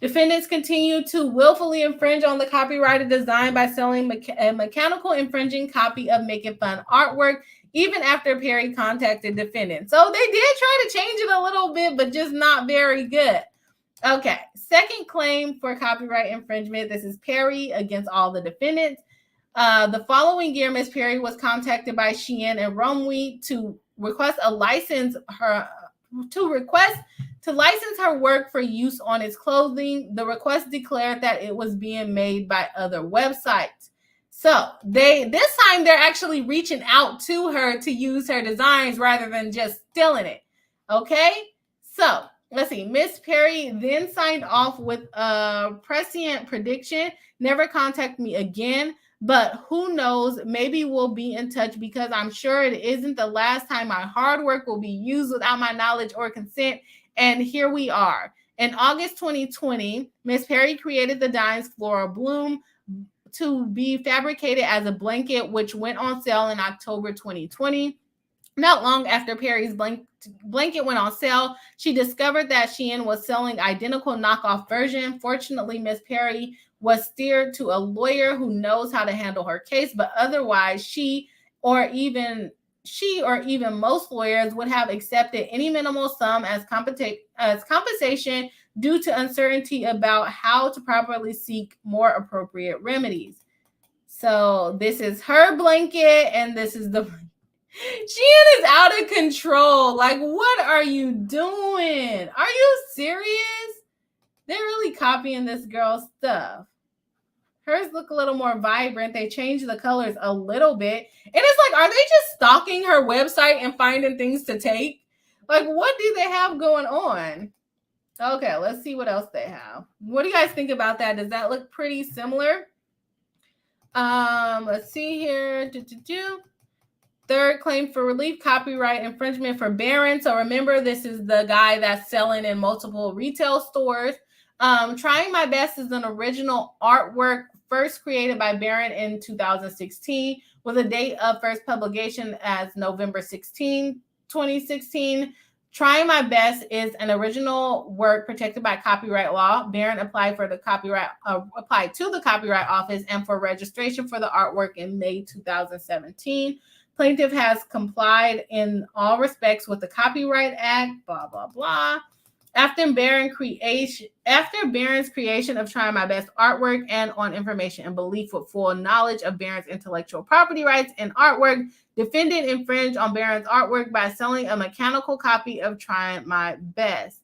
Defendants continue to willfully infringe on the copyrighted design by selling a mechanical infringing copy of Make It Fun artwork, even after Perry contacted defendants. So they did try to change it a little bit, but just not very good. Okay, second claim for copyright infringement. This is Perry against all the defendants. The following year, Miss Perry was contacted by Shein and Romy to request a license to license her work for use on its clothing. The request declared that it was being made by other websites. So this time they're actually reaching out to her to use her designs rather than just stealing it. Okay, so let's see. Miss Perry then signed off with a prescient prediction: never contact me again. But who knows, maybe we'll be in touch, because I'm sure it isn't the last time my hard work will be used without my knowledge or consent. And here we are. In August 2020, Miss Perry created the Dimes Floral Bloom to be fabricated as a blanket, which went on sale in October 2020. Not long after Perry's blanket went on sale, she discovered that Shein was selling identical knockoff version. Fortunately, Miss Perry was steered to a lawyer who knows how to handle her case, but otherwise she or even most lawyers would have accepted any minimal sum as compensation due to uncertainty about how to properly seek more appropriate remedies. So this is her blanket, and this is the Shein is out of control. Like, what are you doing? Are you serious? They're really copying this girl's stuff. Hers look a little more vibrant. They changed the colors a little bit. And it's like, are they just stalking her website and finding things to take? Like, what do they have going on? Okay, let's see what else they have. What do you guys think about that? Does that look pretty similar? Let's see here. Third claim for relief, copyright infringement for Barron. So remember, this is the guy that's selling in multiple retail stores. Trying My Best is an original artwork first created by Barron in 2016 with a date of first publication as November 16, 2016. Trying My Best is an original work protected by copyright law. Barron applied to the Copyright Office and for registration for the artwork in May 2017. Plaintiff has complied in all respects with the Copyright Act, blah, blah, blah. After Barron's creation of Trying My Best artwork and on information and belief with full knowledge of Barron's intellectual property rights and artwork, defendant infringed on Barron's artwork by selling a mechanical copy of Trying My Best.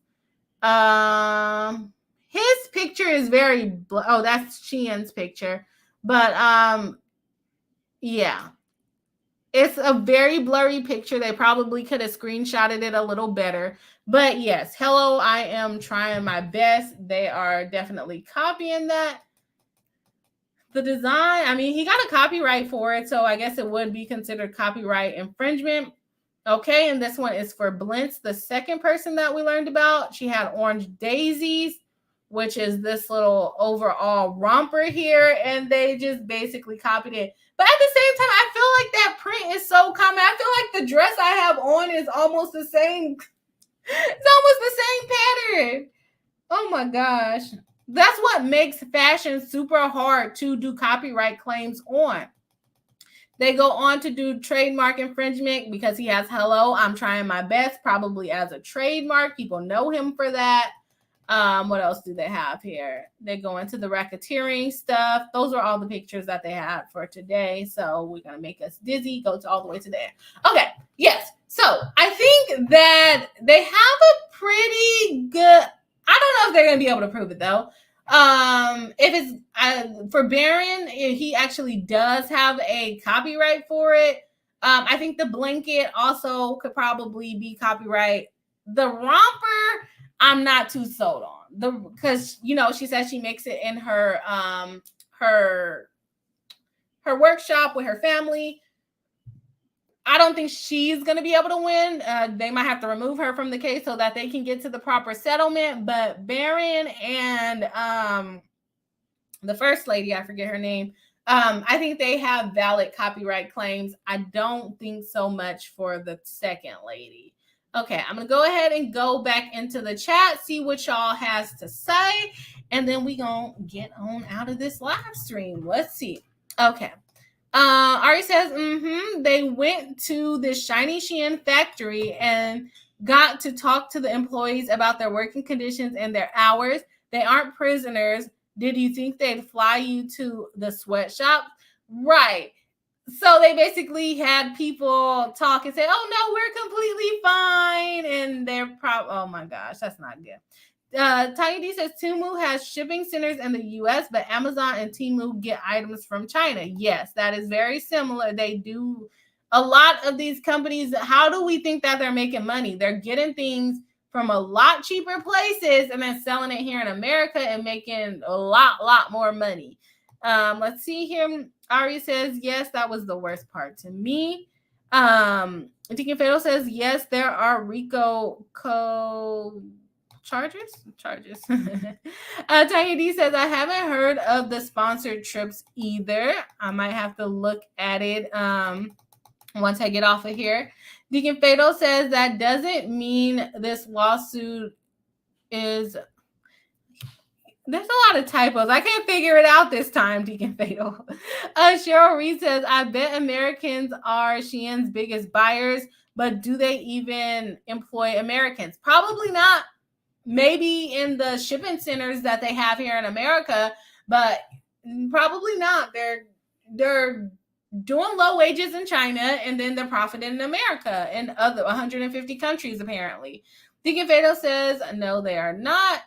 His picture is very, that's Shein's picture. But yeah. It's a very blurry picture. They probably could have screenshotted it a little better. But yes, hello, I am Trying My Best. They are definitely copying that. The design, I mean, he got a copyright for it, so I guess it would be considered copyright infringement. Okay, and this one is for Blintz, the second person that we learned about. She had orange daisies, which is this little overall romper here, and they just basically copied it. But at the same time, I feel like that print is so common. I feel like the dress I have on is almost the same. It's almost the same pattern. Oh my gosh. That's what makes fashion super hard to do copyright claims on. They go on to do trademark infringement because he has hello, I'm trying my best, probably as a trademark. People know him for that. What else do they have here? They go into the racketeering stuff. Those are all the pictures that they had for today. So we're going to make us dizzy. Go to all the way to there. Okay. Yes. So I think that they have a pretty good, I don't know if they're going to be able to prove it though. If it's for Baron, he actually does have a copyright for it. I think the blanket also could probably be copyright. The romper, I'm not too sold on because she says she makes it in her her workshop with her family. I don't think she's going to be able to win. They might have to remove her from the case so that they can get to the proper settlement. But Baron and the first lady, I forget her name, I think they have valid copyright claims. I don't think so much for the second lady. Okay, I'm going to go ahead and go back into the chat, see what y'all has to say, and then we going to get on out of this live stream. Let's see. Okay. Ari says, they went to this shiny Shein factory and got to talk to the employees about their working conditions and their hours. They aren't prisoners. Did you think they'd fly you to the sweatshop? Right. So they basically had people talk and say, oh, no, we're completely fine. And they're probably, oh, my gosh, that's not good. Tiny D says Temu has shipping centers in the U.S., but Amazon and Temu get items from China. Yes, that is very similar. They do a lot of these companies. How do we think that they're making money? They're getting things from a lot cheaper places and then selling it here in America and making a lot more money. Let's see here. Ari says, yes, that was the worst part to me. Deacon Fatal says, yes, there are RICO charges. Tiny D says, I haven't heard of the sponsored trips either. I might have to look at it once I get off of here. Deacon Fatal says that doesn't mean this lawsuit is. There's a lot of typos. I can't figure it out this time, Deacon Fatal. Cheryl Reed says, I bet Americans are Shein's biggest buyers, but do they even employ Americans? Probably not. Maybe in the shipping centers that they have here in America, but probably not. They're doing low wages in China, and then they're profiting in America and other 150 countries, apparently. Deacon Fatal says, no, they are not.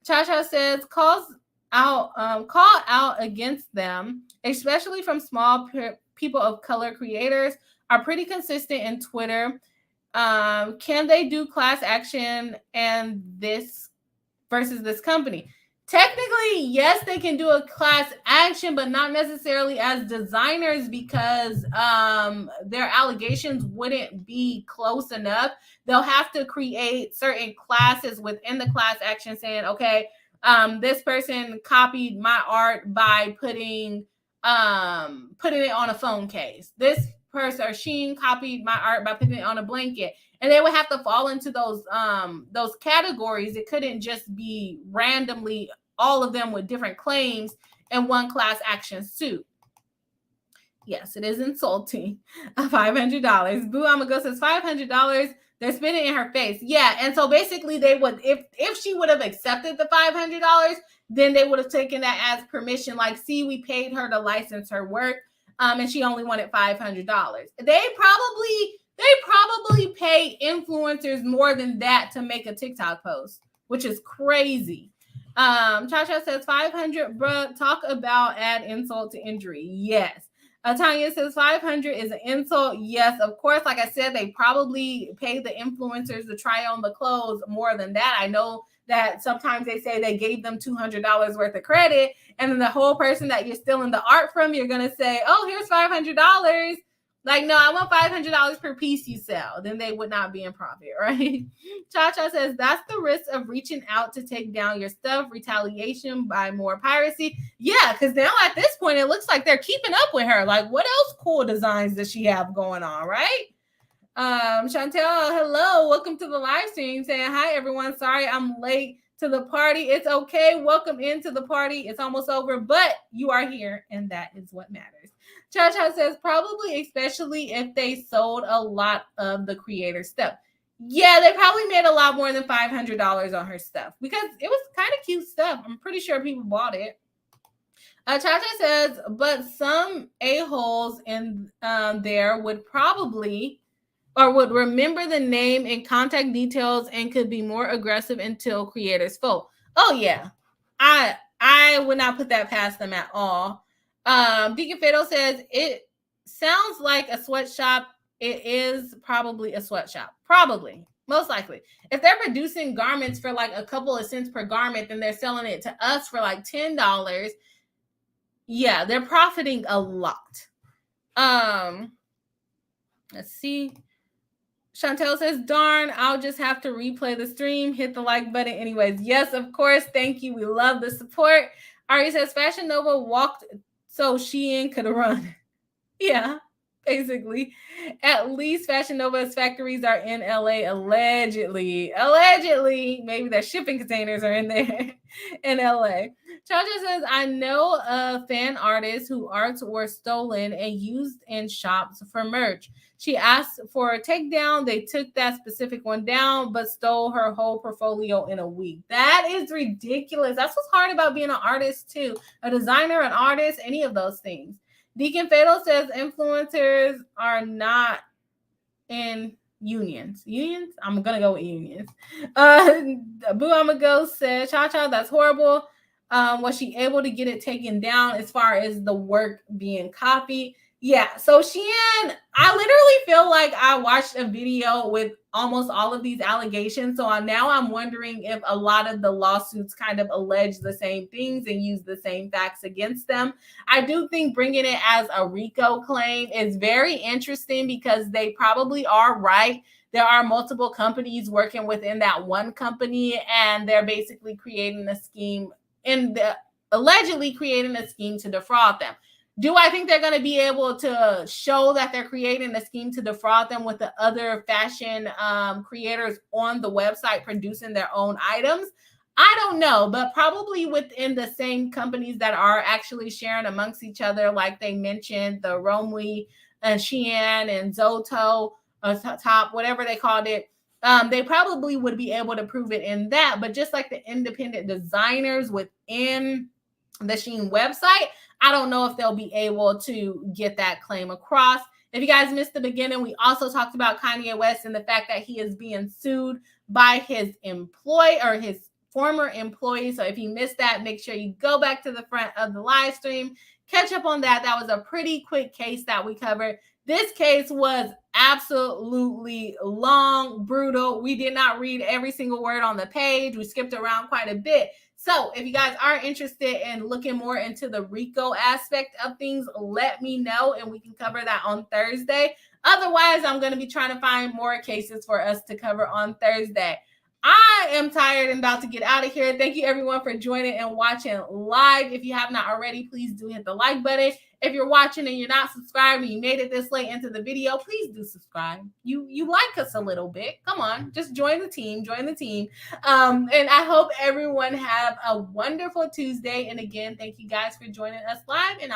Cha-Cha says, call out against them, especially from small people of color creators, are pretty consistent in Twitter. Can they do class action and this versus this company? Technically, yes, they can do a class action, but not necessarily as designers because their allegations wouldn't be close enough. They'll have to create certain classes within the class action saying, okay, this person copied my art by putting it on a phone case. This person or Shein copied my art by putting it on a blanket. And they would have to fall into those categories. It couldn't just be randomly all of them with different claims in one class action suit. Yes, it is insulting. $500. Boo Amago says $500. They're spitting in her face. Yeah, and so basically they would, if she would have accepted the $500, then they would have taken that as permission. Like, see, we paid her to license her work, and she only wanted $500. They probably pay influencers more than that to make a TikTok post, which is crazy. Cha-Cha says 500, bruh, talk about add insult to injury. Yes. Tanya says 500 is an insult. Yes, of course. Like I said, they probably pay the influencers to try on the clothes more than that. I know that sometimes they say they gave them $200 worth of credit, and then the whole person that you're stealing the art from, you're going to say, oh, here's $500. Like, no, I want $500 per piece you sell. Then they would not be in profit, right? Cha-Cha says, that's the risk of reaching out to take down your stuff, retaliation by more piracy. Yeah, because now at this point, it looks like they're keeping up with her. Like, what else cool designs does she have going on, right? Chantel, hello. Welcome to the live stream. Saying, hi, everyone. Sorry I'm late to the party. It's okay. Welcome into the party. It's almost over, but you are here, and that is what matters. Cha-Cha says, probably, especially if they sold a lot of the creator stuff. Yeah, they probably made a lot more than $500 on her stuff because it was kind of cute stuff. I'm pretty sure people bought it. Cha-Cha says, but some a-holes in there would probably or would remember the name and contact details and could be more aggressive until creators fold. Oh, yeah. I would not put that past them at all. Deacon Fado says, it sounds like a sweatshop. It is probably a sweatshop. Probably. Most likely. If they're producing garments for like a couple of cents per garment, then they're selling it to us for like $10. Yeah, they're profiting a lot. Let's see. Chantel says, darn, I'll just have to replay the stream. Hit the like button anyways. Yes, of course. Thank you. We love the support. Ari says, Fashion Nova walked so Shein could run. Yeah, basically. At least Fashion Nova's factories are in LA, allegedly. Allegedly. Maybe their shipping containers are in there in LA. Chacha says, I know fan artists whose arts were stolen and used in shops for merch. She asked for a takedown. They took that specific one down, but stole her whole portfolio in a week. That is ridiculous. That's what's hard about being an artist, too. A designer, an artist, any of those things. Deacon Fatal says influencers are not in unions. Unions? I'm going to go with unions. Boo Amago says, Cha-Cha, that's horrible. Was she able to get it taken down as far as the work being copied? Yeah, so Shein, I literally feel like I watched a video with almost all of these allegations. So now I'm wondering if a lot of the lawsuits kind of allege the same things and use the same facts against them. I do think bringing it as a RICO claim is very interesting because they probably are right. There are multiple companies working within that one company, and they're basically creating a scheme allegedly creating a scheme to defraud them. Do I think they're going to be able to show that they're creating a scheme to defraud them with the other fashion creators on the website producing their own items? I don't know, but probably within the same companies that are actually sharing amongst each other, like they mentioned, the Romwe and Shein and Zoto, Top, whatever they called it. They probably would be able to prove it in that, but just like the independent designers within the Shein website, I don't know if they'll be able to get that claim across. If you guys missed the beginning, we also talked about Kanye West and the fact that he is being sued by his former employee. So if you missed that, make sure you go back to the front of the live stream, catch up on that. That was a pretty quick case that we covered. This case was absolutely long, brutal. We did not read every single word on the page. We skipped around quite a bit. So if you guys are interested in looking more into the RICO aspect of things, let me know and we can cover that on Thursday. Otherwise, I'm going to be trying to find more cases for us to cover on Thursday. I am tired and about to get out of here. Thank you everyone for joining and watching live. If you have not already, please do hit the like button. If you're watching and you're not subscribed and you made it this late into the video, please do subscribe. You like us a little bit. Come on, just join the team. And I hope everyone have a wonderful Tuesday. And again, thank you guys for joining us live. And